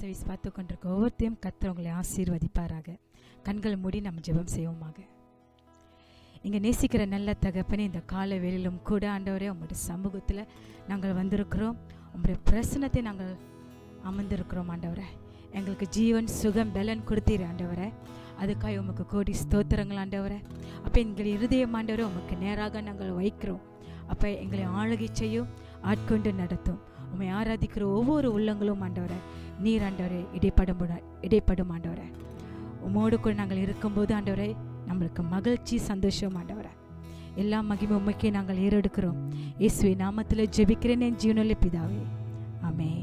Service பார்த்து கொண்டிருக்க ஒவ்வொருத்தையும் கர்த்தர் உங்களை ஆசீர்வதிப்பாராக. கண்களை மூடி நம்ம ஜெபம் செய்வோமாக. இங்கே நேசிக்கிற நல்ல தகப்பனே, இந்த கால வேளையிலும் கூட ஆண்டவரே உங்களுடைய சமூகத்தில் நாங்கள் வந்திருக்கிறோம். உங்களுடைய பிரசனத்தை நாங்கள் அமர்ந்திருக்கிறோம் ஆண்டவரே. எங்களுக்கு ஜீவன் சுகம் பலன் கொடுத்தீர் ஆண்டவரே. அதுக்காக உமக்கு கோடி ஸ்தோத்திரங்கள் ஆண்டவரே. அப்போ எங்கள் இருதயம் ஆண்டவரே உமக்கு நேராக நாங்கள் வைக்கிறோம். அப்போ எங்களை ஆளுகை செய்யும், ஆட்கொண்டு நடத்தும். உம்மை ஆராதிக்கிற ஒவ்வொரு உள்ளங்களும் ஆண்டவரே நீர் ஆண்டவரே இடைப்படும் ஆண்டவரே. உம்மோடு கூட நாங்கள் இருக்கும்போது ஆண்டவரே நம்மளுக்கு மகிழ்ச்சி சந்தோஷம் ஆண்டவரே. எல்லா மகிமை உம்மைக்கே நாங்கள் ஏறெடுக்கிறோம். இயேசுவின் நாமத்தில் ஜெபிக்கிறேன் என் ஜீவனுள்ள பிதாவே, ஆமென்.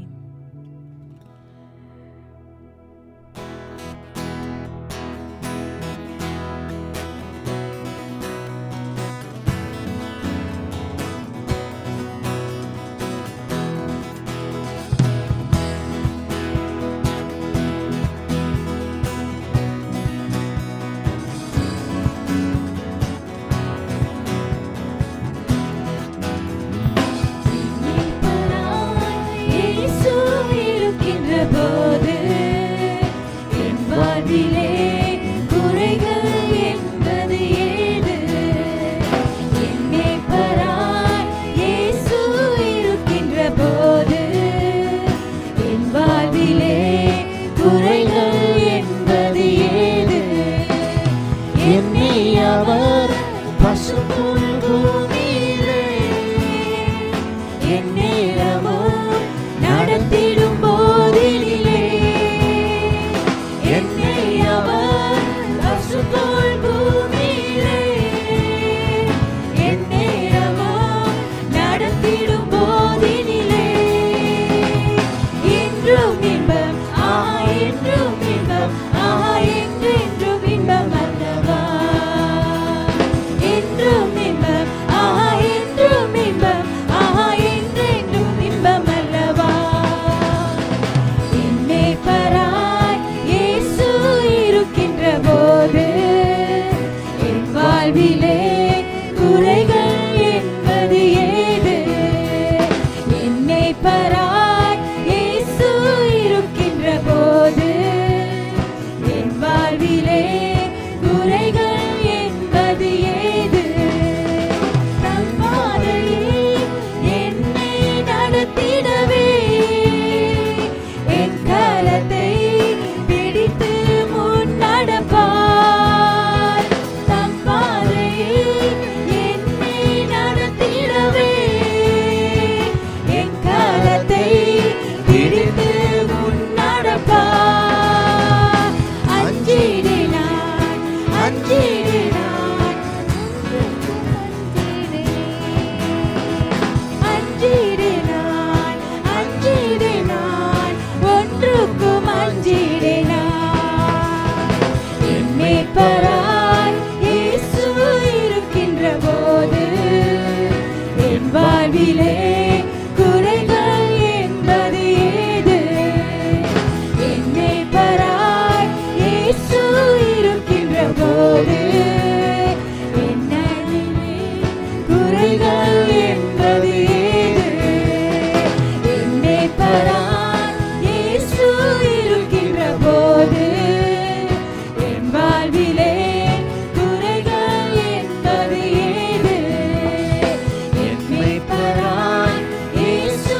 இயேசு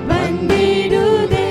வந்திடுதே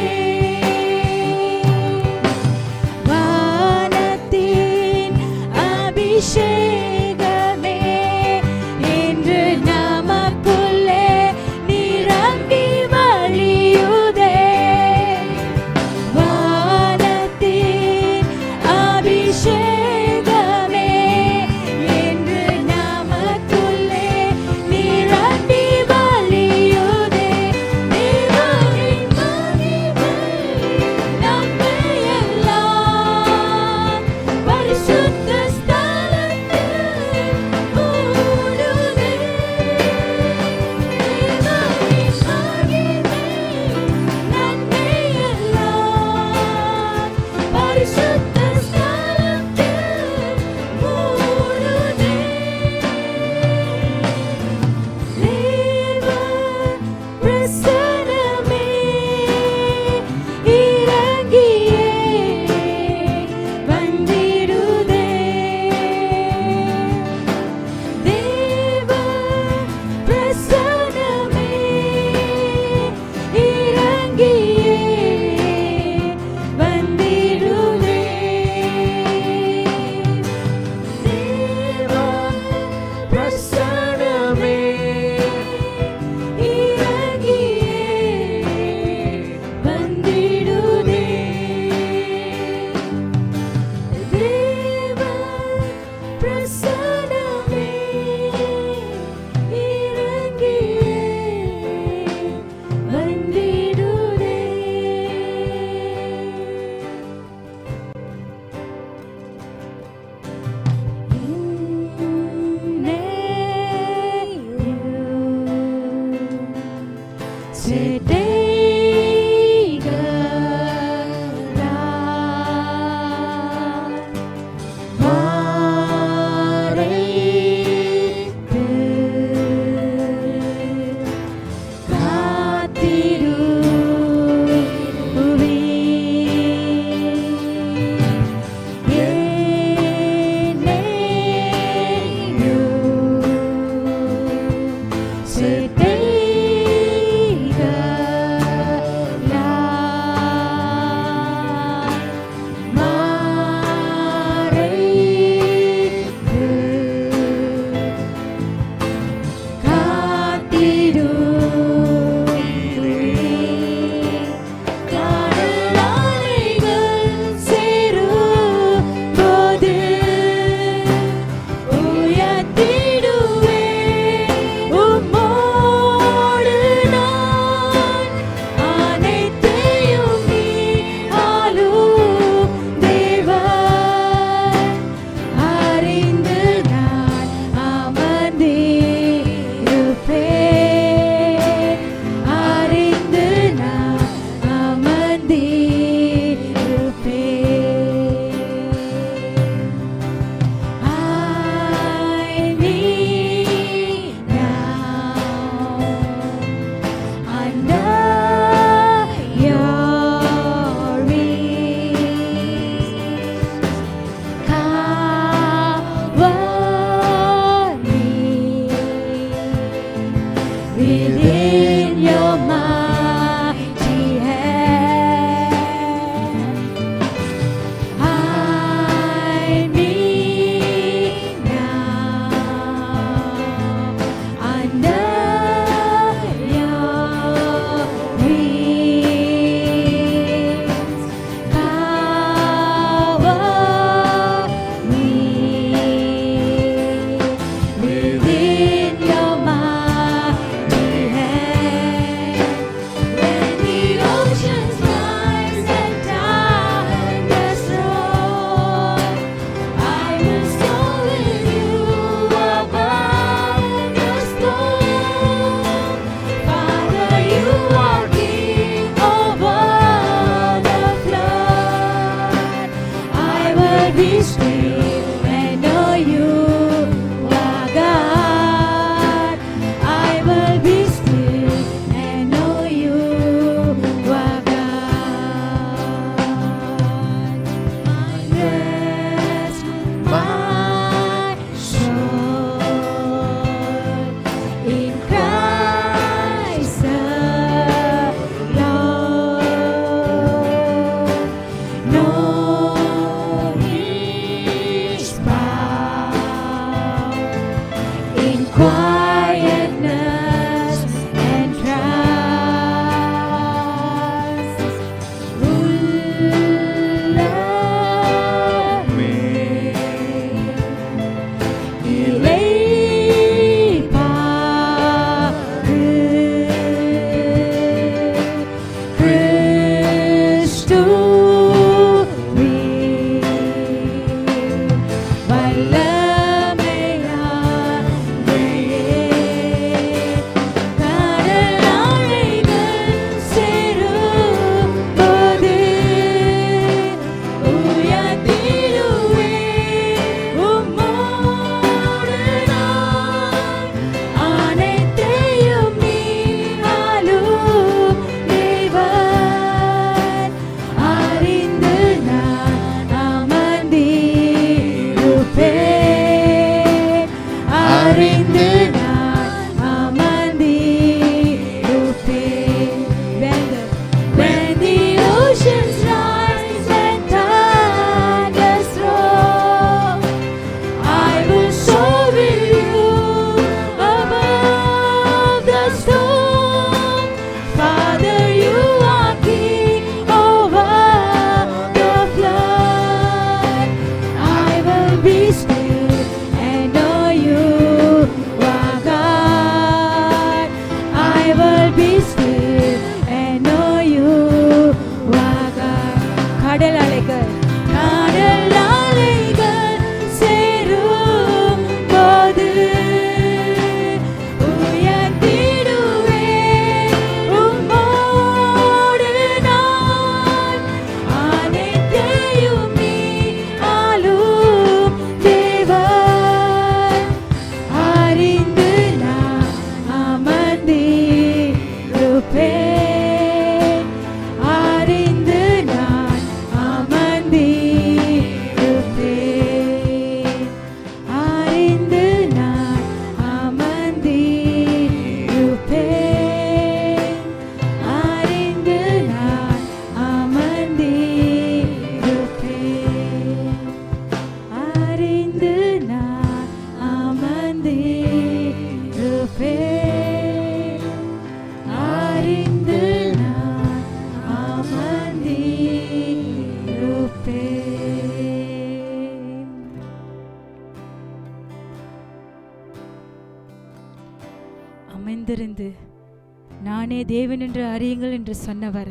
தேவன் என்று அறியுங்கள் என்று சொன்னவர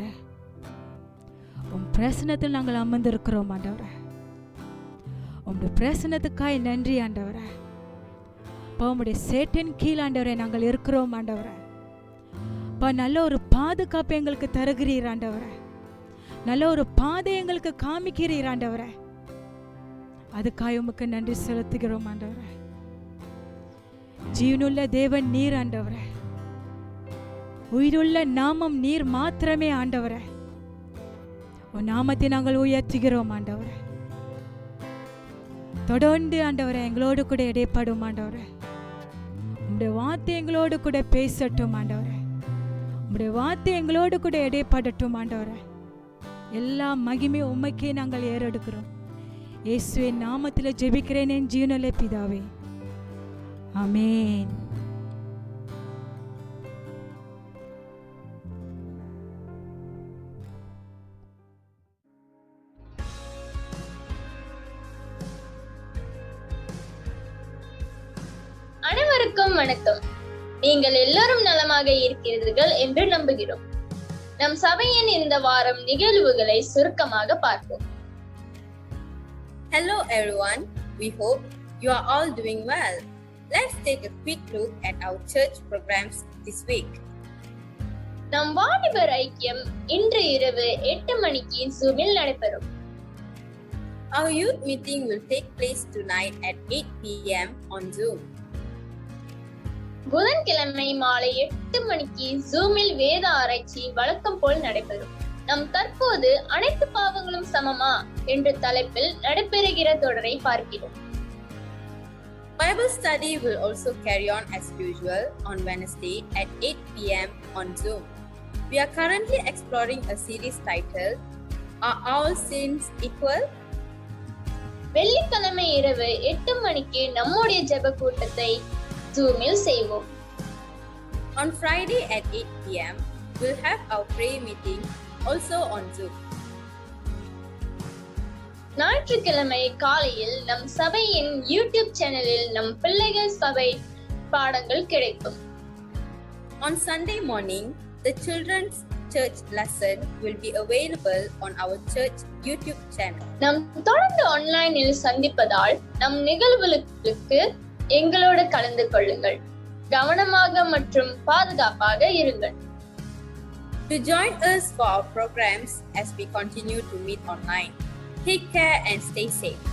உம் பிரசனத்தில் நாங்கள் அமர்ந்திருக்கிறோம் ஆண்டவரே. உம்முடைய பிரசனத்துக்காய் நன்றி ஆண்டவரே. உம்முடைய சேட்டின் கீழ் ஆண்டவரே நாங்கள் இருக்கிறோம் ஆண்டவரே. நல்ல ஒரு பாதுகாப்பு எங்களுக்கு தருகிறீர் ஆண்டவரே. நல்ல ஒரு பாதை எங்களுக்கு காமிக்கிறீர் ஆண்டவரே. அதுக்காய் உமக்கு நன்றி செலுத்துகிறோம் ஆண்டவரே. ஜீவனுள்ள தேவன் நீர் ஆண்டவரே. உயிருள்ள நாமம் நீர் மாத்திரமே ஆண்டவரே. உன் நாமத்தை நாங்கள் உயர்த்துகிறோம் ஆண்டவரே. தொடர்ந்து ஆண்டவரே எங்களோடு கூட இடைப்படும் ஆண்டவரே. உம்முடைய வார்த்தை எங்களோடு கூட பேசட்டும் ஆண்டவரே. உம்முடைய வார்த்தை எங்களோடு கூட இடைப்படட்டும் ஆண்டவரே. எல்லா மகிமை உம்மைக்கே நாங்கள் ஏறெடுக்கிறோம். இயேசுவின் நாமத்தில் ஜெபிக்கிறேன் என் ஜீவனுள்ள பிதாவே, ஆமென். அனைவருக்கும் வணக்கம். நீங்கள் எல்லாரும் நலமாக இருக்கிறீர்கள் என்று நம்புகிறோம். நம் சபையின் இந்த வாரம் நிகழ்வுகளை சுருக்கமாக பார்ப்போம். Hello everyone, we hope you are all doing well. Let's take a quick look at our church programs this week. நம் வாலிபர் ஐக்கியம் இன்று இரவு 8 மணிக்கு ஜூமில் நடைபெறும். Our youth meeting will take place tonight at 8 p.m. on Zoom. புதன்கிழமை மாலை 8 மணிக்கு ஜூமில் வேத ஆராய்ச்சி வழக்கம் போல் நடைபெறும். நம் தற்போது அனைத்து பாவங்களும் சமமா என்ற தலைப்பில் நடைபெறுகிற தொடரை பார்க்கிறோம். Bible study will also carry on as usual on Wednesday at 8 p.m. on Zoom. We are currently exploring a series titled Are All Sins Equal? வெள்ளிக்கிழமை இரவு 8 மணிக்கு நம்முடைய ஜெப கூட்டத்தை ஜூமில் செய்வோம். On Friday at 8 p.m. we'll have our prayer meeting also on Zoom. ஞாயிற்றுக்கிழமை காலையில் நம் சபையின் யூடியூப் சேனலில் நம் பிள்ளைகள் சபை பாடங்கள் கிடைக்கும். On Sunday morning, the children's church lesson will be available on our church YouTube channel. நாம் தொடர்ந்து ஆன்லைனில் சந்திப்பதால் நம் நிகழ்வுகளுக்கு எங்களோடு கலந்து கொள்ளுங்கள். கவனமாக மற்றும் பாதுகாப்பாக இருங்கள். To join us for our programs as we continue to meet online. Take care and stay safe.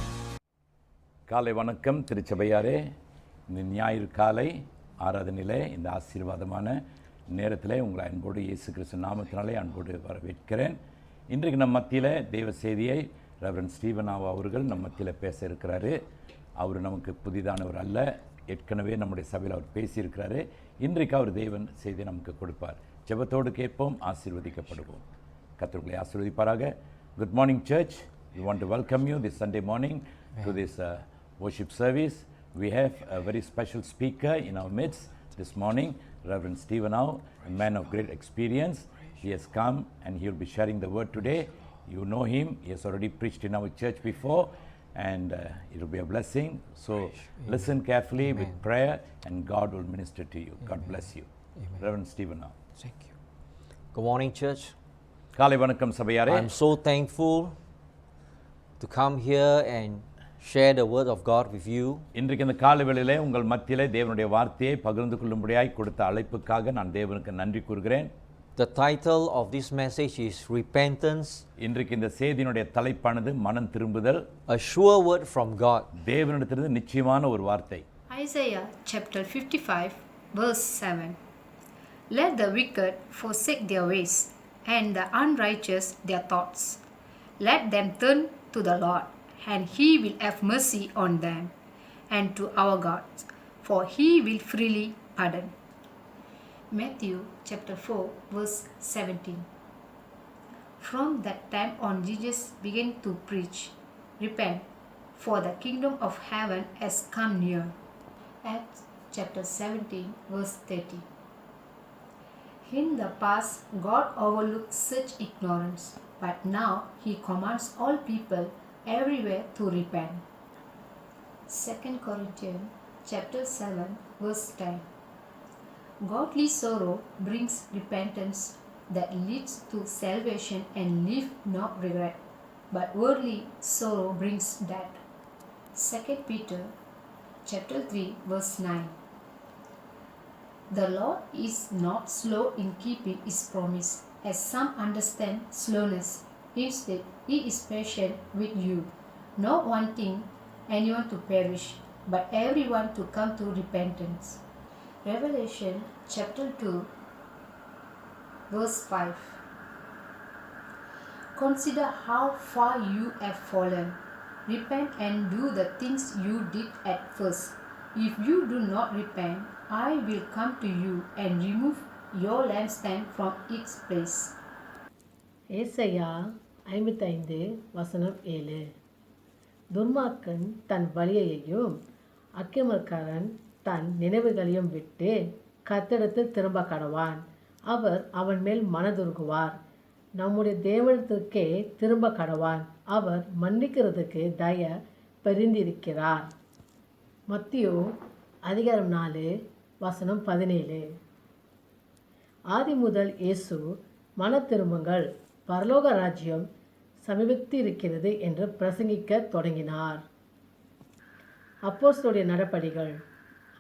காலை வணக்கம் திருச்சபையாரே. இந்த ஞாயிறு காலை ஆராதனையிலே இந்த ஆசீர்வாதமான நேரத்தில் உங்களை அன்போடு இயேசு கிறிஸ்து நாமத்தினாலே அன்போடு வரவேற்கிறேன். இன்றைக்கு நம் மத்தியில் தேவ செய்தியை ரெவரண்ட் ஸ்டீவன் அவர்கள் நம் மத்தியில் பேச இருக்கிறாரு. அவர் நமக்கு புதிதானவர் அல்ல, ஏற்கனவே நம்முடைய சபையில் அவர் பேசியிருக்கிறாரு. இன்றைக்கு அவர் தேவன் செய்தி நமக்கு கொடுப்பார். ஜெபத்தோடு கேட்போம், ஆசீர்வதிக்கப்படுவோம். கர்த்தர் ஆசீர்வதிப்பாராக. Good morning church. We want to welcome you this Sunday morning to this worship service. We have a very special speaker in our midst this morning, Reverend Stephen Au, a man of great experience. He has come and he will be sharing the word today. You know him. He has already preached in our church before, and it will be a blessing. So listen carefully with prayer and God will minister to you. God bless you. Reverend Stephen Au. Thank you. Good morning, church. காலை வணக்கம் சபையாரே. I'm so thankful to come here and share the word of God with you. இன்றைக்கு இந்த காலை வேளையிலே உங்கள் மத்தியிலே தேவனுடைய வார்த்தையை பகிர்ந்து கொள்ளும்படியாய் கொடுத்த அழைப்புக்காக நான் தேவனுக்கு நன்றி கூறுகிறேன். The title of this message is Repentance. இன்றைக்கு இந்த செய்தியினுடைய தலைப்பானது மனம் திரும்புதல். A sure word from God. தேவனிடத்திலிருந்து நிச்சயமான ஒரு வார்த்தை. Isaiah chapter 55 verse 7. Let the wicked forsake their ways, and the unrighteous their thoughts. Let them turn to the Lord, and He will have mercy on them, and to our God, for He will freely pardon. Matthew chapter 4 verse 17. From that time on, Jesus began to preach, Repent, for the kingdom of heaven has come near. Acts chapter 17 verse 30. In the past, God overlooked such ignorance, but now He commands all people everywhere to repent. 2 Corinthians chapter 7 verse 10. Godly sorrow brings repentance that leads to salvation and leave no regret, but worldly sorrow brings death. 2 Peter chapter 3 verse 9. The Lord is not slow in keeping his promise, as some understand slowness. Instead, he is patient with you, not wanting anyone to perish, but everyone to come to repentance. Revelation chapter 2 verse 5. Consider how far you have fallen. Repent and do the things you did at first. If you do not repent, I will come to you and remove your lampstand from its place. ஏசாயா 55 வசனம் 7. துன்மார்க்கன் தன் வழியையும் அக்கிரமக்காரன் தன் நினைவுகளையும் விட்டு கர்த்தரிடத்தில் திரும்ப கடவான். அவர் அவன் மேல் மனதுருகுவார். நம்முடைய தேவனிடத்திற்கே திரும்ப கடவான். அவர் மன்னிக்கிறதுக்கு தய பெரிந்திருக்கிறார். மத்தியோ அதிகாரம் 4 வசனம் 17. ஆதி முதல் இயேசு மன திரும்புங்கள், பரலோக ராஜ்யம் சமீபித்திருக்கிறது என்று பிரசங்கிக்க தொடங்கினார். அப்போஸ்தலருடைய நடபடிகள்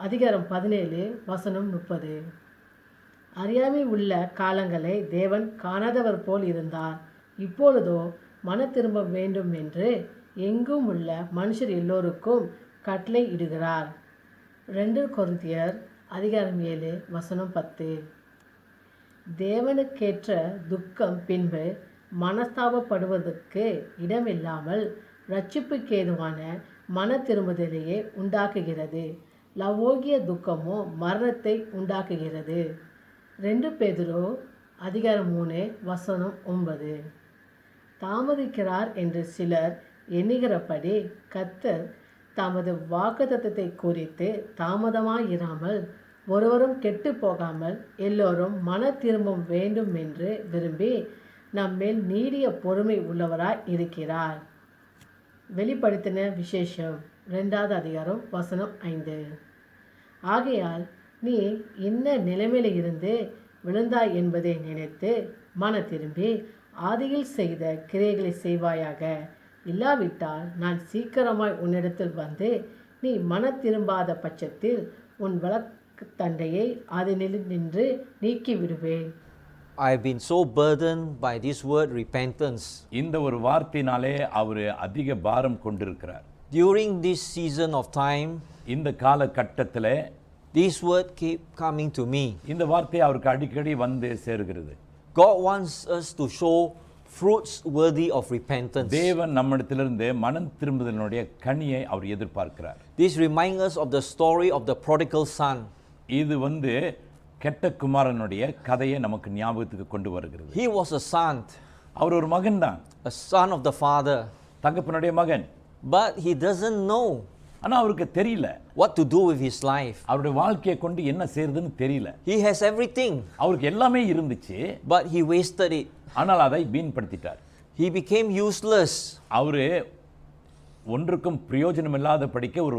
அதிகாரம் 17 வசனம் 30. அறியாமை உள்ள காலங்களை தேவன் காணாதவர் போல் இருந்தார். இப்பொழுதோ மன திரும்ப வேண்டும் என்று எங்கும் உள்ள மனுஷர் எல்லோருக்கும் கட்டளை இடுகிறார். 2 கொரிந்தியர் அதிகாரம் 7 வசனம் 10. தேவனுக்கேற்ற துக்கம் பின்பு மனஸ்தாபப்படுவதற்கு இடமில்லாமல் இரட்சிப்புக்கேதுவான மன திரும்புதலையே உண்டாக்குகிறது. லவோகிய துக்கமோ மரணத்தை உண்டாக்குகிறது. 2 பேதுரு அதிகாரம் 3 வசனம் 9. தாமதிக்கிறார் என்று சிலர் எண்ணுகிறபடி கர்த்தர் தமது வாக்குத்தத்தத்தை குறித்து தாமதமாயிராமல் ஒருவரும் கெட்டு போகாமல் எல்லோரும் மன திரும்பும் வேண்டும் என்று விரும்பி நம்மேல் நீடிய பொறுமை உள்ளவராய் இருக்கிறார். வெளிப்படுத்தின விசேஷம் 2 அதிகாரம் வசனம் 5. ஆகையால் நீ என்ன நிலைமையில இருந்து விழுந்தாய் என்பதை நினைத்து மன திரும்பி ஆதியில் செய்த கிரியைகளை செய்வாயாக. இல்லாவிட்டால் நான் சீக்கிரமாய் உன்னிடத்தில் வந்து நீ மன திரும்பாத பட்சத்தில் உன் வழக்கு தண்டையை அதனில் நின்று நீக்கி விடுவேன். I have been so burdened by this word repentance. இந்த ஒரு வார்த்தையினாலே அவர் அதிக பாரம் கொண்டிருக்கிறார். During this season of time, இந்த காலகட்டத்திலே this word keep coming to me. இந்த வார்த்தை அவருக்கு அடிக்கடி வந்து சேருகிறது. God wants us to show fruits worthy of repentance. தேவன் நம்மிடத்திலிருந்து மனம் திரும்புதலினுடைய கனியை அவர் எதிர்பார்க்கிறார். This reminds us of the story of the prodigal son. இது கெட்ட குமாரனுடைய கதையை நமக்கு ஞாபகத்துக்கு கொண்டு வருகிறது. He was a son, அவர் ஒரு மகன் தான், a son of the father, தகப்பனுடைய மகன். but he doesn't know ஆனா அவருக்கு தெரியல what to do with his life. அவருடைய வாழ்க்கையை கொண்டு என்ன செய்யறதுன்னு தெரியல. He has everything, அவருக்கு எல்லாமே இருந்துச்சு, but he wasted it. ஆனால் அதை வீண்படுத்திட்டார். He became useless. அவரு ஒன்றுக்கும் பிரயோஜனம் இல்லாத படிக்க ஒரு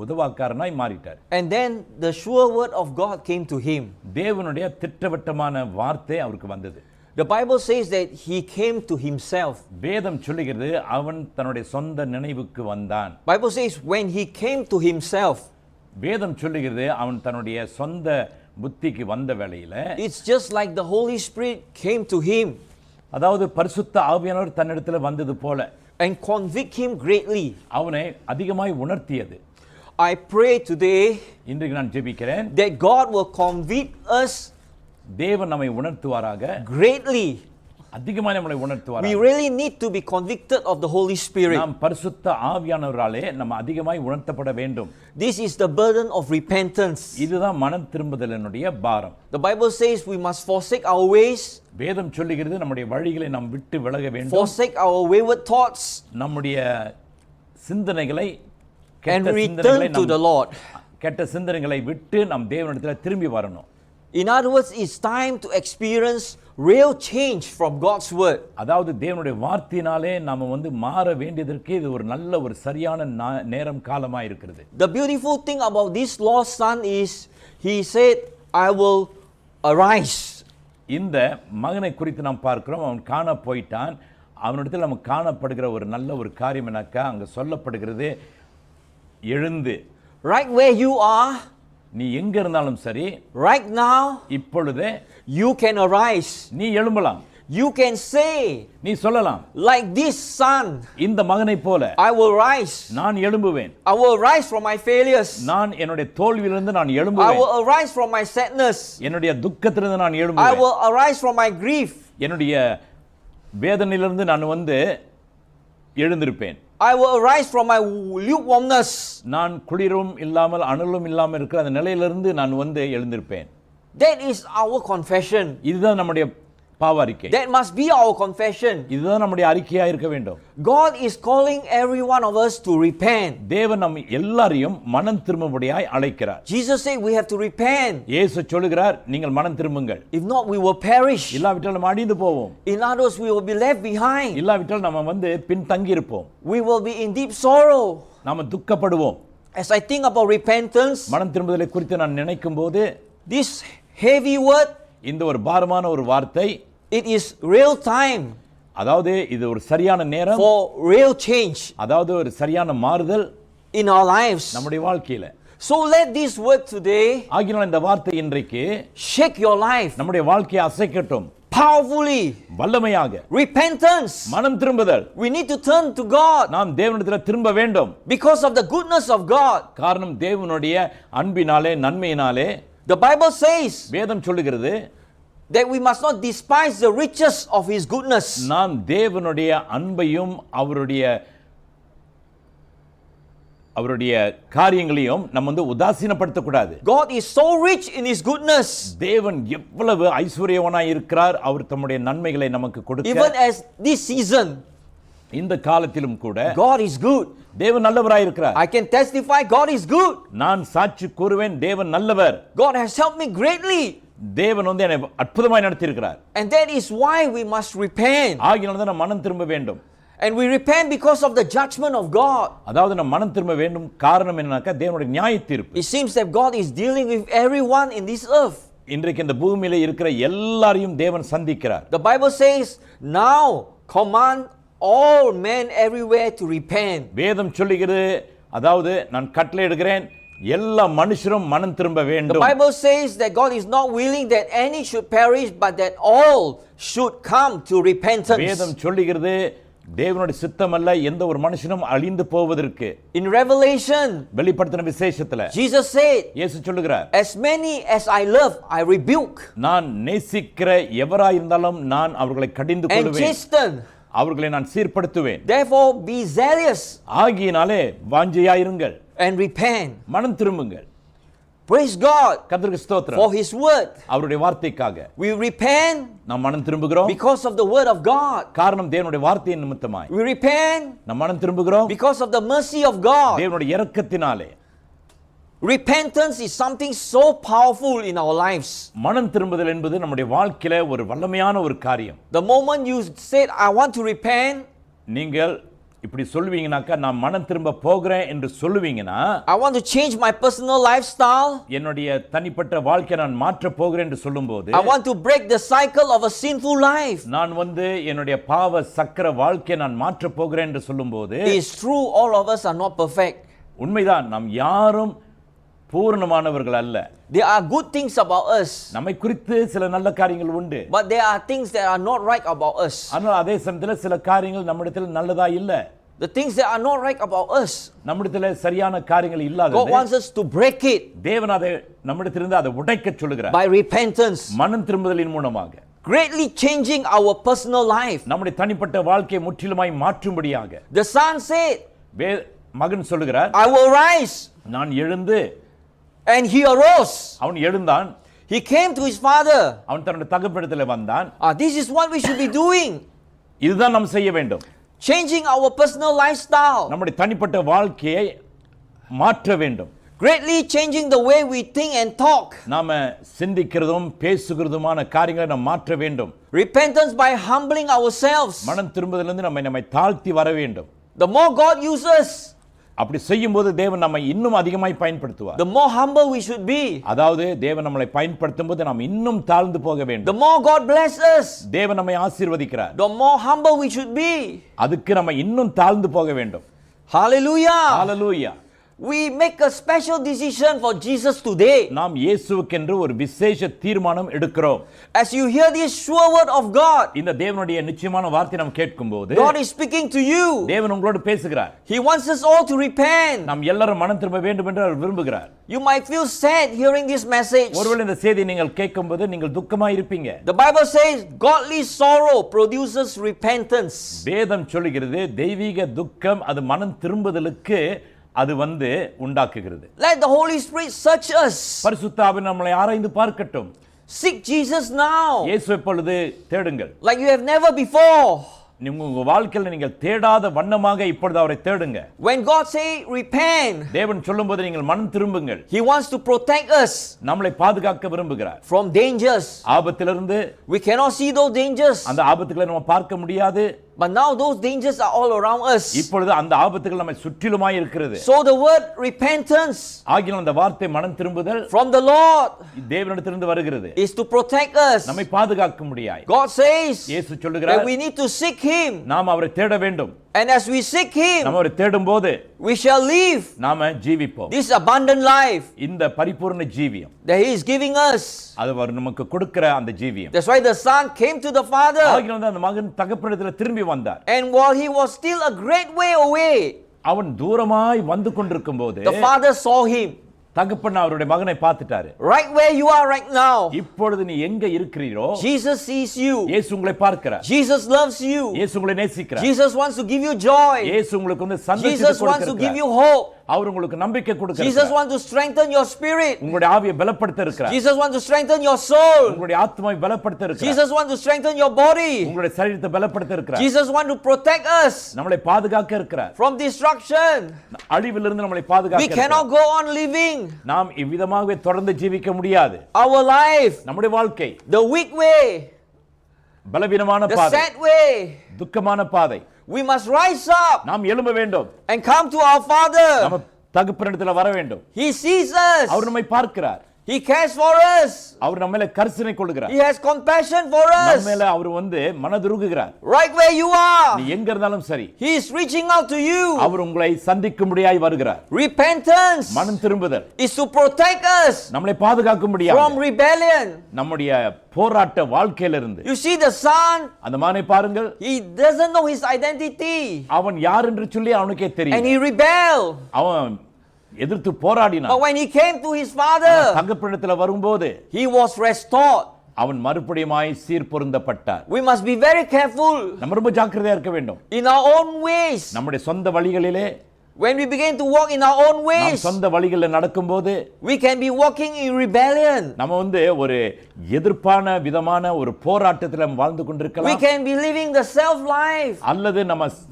உதவாக்காரனாய் மாறிட்டார். And then the sure word of God came to him. தேவனுடைய திட்டவட்டமான வார்த்தை அவருக்கு வந்தது. The Bible says that he came to himself. வேதம் சொல்லுகிறது அவன் தன்னுடைய சொந்த நினைவுக்கு வந்தான். Bible says when he came to himself. வேதம் சொல்லுகிறது அவன் தன்னுடைய சொந்த புத்திக்கு வந்த வேளையில It's just like the Holy Spirit came to him. அதாவது பரிசுத்த ஆவியானவர் தன்னிடத்துல வந்தது போல and convict him greatly. அவனை அதிகமாய் உணர்த்தியது. I pray today இன்றைக்கு நான் ஜெபிக்கிறேன் that God will convict us தேவன் நம்மை உணர்த்துவாராக, greatly. அதிகமாய் நம்மை We உணர்த்துவாராக. really need to be convicted of the Holy Spirit. நாம் பரிசுத்த ஆவியானவராலே நம்ம அதிகமாய் உணர்த்தப்பட வேண்டும். This is the burden of repentance. இதுதான் மனம் திரும்புதலினுடைய பாரம். The Bible says we must forsake our ways, வேதம் சொல்லுகிறது நம்முடைய வழிகளை நாம் விட்டு விலக வேண்டும், forsake our wayward thoughts, நம்முடைய சிந்தனைகளை and return to the Lord. கெட்ட சிந்தனைகளை விட்டு நாம் தேவனிடத்தில் திரும்பி வரணும். In other words, it's time to experience real change from God's word. அதாவது தேவனுடைய வார்த்தையினாலே நாம மாற வேண்டியதற்கு இது ஒரு நல்ல ஒரு சரியான நேரம் காலமா இருக்கிறது. The beautiful thing about this lost son is he said, I will arise. இந்த மகனை குறித்து நாம் பார்க்கிறோம். அவன் காண போயிட்டான். அவனிடத்தில் நமக்கு காணப்படுகிற ஒரு நல்ல ஒரு காரியம் என்னக்கா, அங்கே சொல்லப்படுகிறது எழுந்து. Right where you are, நீ எங்க இருந்தாலும் சரி, right now, இப்பொழுதே you can arise. நீ எழும்பலாம். You can say, நீ சொல்லலாம், like this son, இந்த மகனை போல I will rise. நான் எழும்புவேன். I will arise from my failures. நான் என்னுடைய தோல்வியிலிருந்து நான் I எழும்புவேன். will arise from my sadness. என்னுடைய துக்கத்திலிருந்து நான் I எழும்புவேன். will arise from my grief. என்னுடைய வேதனையிலிருந்து நான் எழுந்திருப்பேன். I will arise from my lukewarmness. நான் குளிரும் இல்லாமல் அனலும் இல்லாமல் இருக்கிற அந்த நிலையிலிருந்து நான் எழுந்திருப்பேன். That is our confession. இதுதான் நம்முடைய பாவ அறிக்கை. That must be our confession. இதுதான் நம்முடைய அறிக்கையா இருக்க வேண்டும். God is calling every one of us to repent. தேவன் நம் எல்லாரையும் மனம் திரும்பும்படியாய் அழைக்கிறார். Jesus said we have to repent. இயேசு சொல்கிறார், நீங்கள் மனம் திரும்புங்கள். If not, we will perish. இல்லாவிட்டால் நாம் அழிந்து போவோம். In other words, we will be left behind. இல்லாவிட்டால் நம்ம பின் தங்கி இருப்போம். We will be in deep sorrow. நாம துக்கப்படுவோம். As I think about repentance, மனம் திரும்புதலை குறித்து நான் நினைக்கும் போது, this heavy word, இந்த ஒரு பாரமான ஒரு வார்த்தை, it is real time. அதாவது இது ஒரு சரியான நேரம் for real change. அதாவது ஒரு சரியான மாறுதல் in our lives. நம்முடைய வாழ்க்கையில. So let this word today ஆகினால் இந்த வார்த்தை இன்றைக்கு shake your life நம்முடைய வாழ்க்கையை அசைக்கட்டும். powerfully. வல்லமையாக. Repentance. மனம் திரும்புதல். We need to turn to God. நாம் தேவனிடத்தில் திரும்ப வேண்டும். Because of the goodness of God. காரணம் தேவனுடைய அன்பினாலே நன்மையினாலே. The Bible says வேதம் சொல்லுகிறது that we must not despise the riches of his goodness. நாம் தேவனுடைய அன்பையும் அவருடைய காரியங்களையும் நம்ம உதாசீனப்படுத்த கூடாது. God is so rich in his goodness. தேவன் எவ்வளவு ஐஸ்வரியவனாய் இருக்கிறார். அவர் தம்முடைய நன்மைகளை நமக்கு கொடுக்க. Even as this season, இந்த காலத்திலும் கூட God is good. தேவன் நல்லவராய் இருக்கிறார். I can testify God is good. நான் சாட்சி கூறுவேன், தேவன் நல்லவர். God has helped me greatly. தேவன் என்னை அற்புதமாய் நடத்தி இருக்கிறார். And that is why we must repent. ஆகினால தான் நாம் மனம் திரும்ப வேண்டும். And we repent because of the judgment of God. அதாவது நாம் மனம் திரும்ப வேண்டும் காரணம் என்னன்னாக்கா தேவனுடைய நியாயத்தீர்ப்பு. It seems that God is dealing with everyone in this earth. இன்றைக்கு இந்த பூமியிலே இருக்கிற எல்லாரையும் தேவன் சந்திக்கிறார். The Bible says, now command all men everywhere to repent. வேதம் சொல்லுகிறது, அதாவது நான் கட்டளை இடுகிறேன், எல்லா மனுஷரும் மனம் திரும்ப வேண்டும். The Bible says that God is not willing that any should perish but that all should come to repentance. வேதம் சொல்லுகிறது, தேவனுடைய சித்தம் அல்ல எந்த ஒரு மனுஷனும் அழிந்து போவதற்கு. In Revelation, வெளிப்படுத்தின விசேஷத்துல Jesus said, இயேசு சொல்லுகிறார், as many as I love I rebuke. நான் நேசிக்கிற எவராய் இருந்தாலும் நான் அவர்களை கடிந்து and கொள்வேன். chasten. அவர்களை நான் சீர்படுத்துவேன். Therefore be zealous. ஆகியனாலே வாஞ்சையாயிருங்கள். and repent. மனம் திரும்புங்கள். Praise God. கர்த்தருக்கு ஸ்தோத்திரம். for his word. அவருடைய வார்த்தைக்காக. We repent. நாம் மனம் திரும்புகிறோம். because of the word of God. காரணம் தேவனுடைய வார்த்தையின் நிமித்தமாய். We repent. நாம் மனம் திரும்புகிறோம். because of the mercy of God. தேவனுடைய இரக்கத்தினாலே. Repentance is something so powerful in our lives. மனம் திரும்புதல் என்பது நம்முடைய வாழ்க்கையில ஒரு வல்லமையான ஒரு காரியம். The moment you said I want to repent, நீங்கள் இப்படி சொல்லுவீங்கனாக்கா நான் மனம் திரும்ப போகிறேன் என்று சொல்லுவீங்கன்னா, I want to change my personal lifestyle, என்னுடைய தனிப்பட்ட வாழ்க்கையை நான் மாற்ற போகிறேன் என்று சொல்லும்போது, I want to break the cycle of a sinful life. நான் என்னுடைய பாவ சக்கர வாழ்க்கையை நான் மாற்ற போகிறேன் என்று சொல்லும்போது, It is true, all of us are not perfect. உண்மைதான், நாம் யாரும் பூரணமானவர்கள் அல்ல. There are good things about us, நம்மை குறித்து சில நல்ல காரியங்கள் உண்டு. but there are things that are not right about us. ஆனால் அதே சமயத்தில் சில காரியங்கள் நம்மிடத்தில் நல்லதா இல்ல. The things that are not right about us, நம்மிடத்தில் சரியான காரியங்கள் God இல்லாதது. wants us to break it தேவன் அதை நம்மிடத்திலிருந்து அதை உடைக்க சொல்லுகிறார். by repentance, மனம் திரும்புதலின் மூலமாக greatly changing our personal life. நம்முடைய தனிப்பட்ட வாழ்க்கையை முற்றிலுமாய் மாற்றும்படியாக. The son said, மகன் சொல்லுகிறார், I will rise. நான் எழுந்து. And he arose. அவன் எழுந்தான். He came to his father. அவன் தன்னுடைய தகப்பனிடத்தில் வந்தான். This is what we should be doing. இதுதான் நாம் செய்ய வேண்டும். Changing our personal lifestyle. நம்முடைய தனிப்பட்ட வாழ்க்கையை மாற்ற வேண்டும். Greatly changing the way we think and talk. நாம சிந்திக்கிறதும் பேசுகிறதுமான காரியங்களை நாம் மாற்ற வேண்டும். Repentance by humbling ourselves. மனம் திரும்புதலிலிருந்து நம்மை தாழ்த்தி வர வேண்டும். The more God uses, அப்படி செய்யும்போது தேவன் நம்மை இன்னும் அதிகமாய் பயன்படுத்துவார். The more humble we should be. அதாவது தேவன் நம்மை பயன்படுத்தும் போது நாம் இன்னும் தாழ்ந்து போக The வேண்டும். more God bless us. தேவன் நம்மை ஆசீர்வதிக்கிறார். The more humble we should be. அதுக்கு நம்ம இன்னும் தாழ்ந்து போக வேண்டும். Hallelujah. Hallelujah. We make a special decision for Jesus today. நாம் இயேசுவுக்கென்று ஒரு விசேஷ தீர்மானம் எடுக்கிறோம். As you hear this sure word of God, இந்த தேவனுடைய நிச்சயமான வார்த்தை நாம் கேட்கும்போது God is speaking to you. தேவன் உங்களோடு பேசுகிறார். He wants us all to repent. நாம் எல்லாரும் மனம் திரும்ப வேண்டும் என்று அவர் விரும்புகிறார். You might feel sad hearing this message. ஒருவேளை இந்த செய்தியை நீங்கள் கேட்கும்போது நீங்கள் துக்கமாய் இருப்பீங்க. The Bible says godly sorrow produces repentance. வேதம் சொல்லுகிறது தெய்வீக துக்கம் அது மனம் திரும்புதலுக்கு அது உண்டாக்குகிறது. Let the Holy Spirit search us. பரிசுத்த ஆவி நம்மை ஆராய்ந்து பார்க்கட்டும். Seek Jesus now. இயேசுவை இப்பொழுது தேடுங்கள். Like you have never before. உங்க வாழ்க்கையில் நீங்கள் தேடாத வண்ணமாக இப்பொழுது அவரை தேடுங்க. When God say repent, தேவன் சொல்லும்போது நீங்கள் மனம் திரும்புங்கள். He wants to protect us நம்மை பாதுகாக்க விரும்புகிறார். from dangers. ஆபத்திலிருந்து We cannot see those dangers. அந்த ஆபத்துகளை நம்ம பார்க்க முடியாது. But now those dangers are all around us. இப்பொழுது அந்த ஆபத்துகள் நம்மை சுற்றிலுமாய் இருக்கிறது. So the word repentance ஆகிய அந்த வார்த்தை மனம் திரும்புதல் from the Lord தேவனிடத்திலிருந்து வருகிறது. is to protect us. நம்மை பாதுகாக்க முடியாது. God says இயேசு சொல்லுகிறார் that we need to seek Him. நாம் அவரை தேட வேண்டும். And as we seek Him, நாம் அவரை தேடும்போது we shall live நாம ஜீவிப்போம். this abundant life இந்த பரிபூர்ண ஜீவியம் that He is giving us. அது அவர் நமக்கு கொடுக்கிற அந்த ஜீவியம். That's why the Son came to the Father. ஆகிய அந்த மகன் தகப்பனிடத்தில் திரும்பி வந்தார். And while he was still a great way away, அவன் தூரமாய் வந்து கொண்டிருக்கும்போது the Father saw him. தகப்பன் அவருடைய மகனை பார்த்துட்டாரு. Right where you are right now, இப்பொழுது நீ எங்க இருக்கிறீரோ Jesus sees you. இயேசு உங்களை பார்க்கிறார். Jesus loves you. இயேசு உங்களை நேசிக்கிறார். Jesus wants to give you joy. இயேசு உங்களுக்கு சந்தோஷத்தை Jesus wants to give you கொடுக்கிறார். hope. அவர் உங்களுக்கு நம்பிக்கை Jesus கொடுக்கிறார். wants to strengthen your spirit. உங்களுடைய ஆவியை பலப்படுத்த இருக்கிறார். Jesus wants to strengthen your soul. உங்களுடைய ஆத்மாவை பலப்படுத்த இருக்கிறார். Jesus wants to strengthen your body. உங்களுடைய சரீரத்தை பலப்படுத்த இருக்கிறார். Jesus wants to protect us நம்மளை பாதுகாக்க இருக்கிறார். from destruction. அழிவிலிருந்து நம்மளை பாதுகாக்க We இருக்கிறார். cannot go on living நாம் இவ்விதமாகவே தொடர்ந்து ஜீவிக்க முடியாது. our life நம்முடைய வாழ்க்கை the weak way, பலவீனமான the பாதை, sad way. துக்கமான பாதை. We must rise up நாம் எழும்ப வேண்டும். and come to our Father. நம்ம தகப்பனிடத்தில் வர வேண்டும். He sees us. அவர் நம்மை பார்க்கிறார். He cares for us. அவர் நம்ம மேல கரிசனை கொள்கிறார். He has compassion for நம்ம us. மேல அவர் மனதுருகுகிறார். Right where you are, நீ எங்க இருந்தாலும் சரி He is reaching out to you. அவர் உங்களை சந்திக்கும்படியாய் வருகிறார். Repentance மனம் திரும்புதல் is to protect us நம்மளை பாதுகாக்கும்படியாக from rebellion. நம்முடைய போராட்ட வாழ்க்கையிலிருந்து. You see the son, அந்த மகனை பாருங்கள். he doesn't know his identity அவன் யார் என்று சொல்லி அவனுக்கே and தெரியும். he rebelled. அவன் எதிர்த்து போராடினான். But when he came to his father, தகப்பனிடத்தில் வரும்போது he was restored. அவன் மறுபடியுமாய் சீர்பொருந்தப்பட்டார். We must be very careful நம்ம ரொம்ப ஜாக்கிரதையா இருக்க வேண்டும். in our own ways. நம்முடைய சொந்த வழிகளிலே When we begin to walk in our own நாம் ways, சொந்த வழிகளில் நடக்கும்போது we can be walking in rebellion. நம்ம ஒரு எதிர்ப்பான விதமான ஒரு போராட்டத்தில் வாழ்ந்து We கொண்டிருக்கலாம். can be living the self life. அல்லது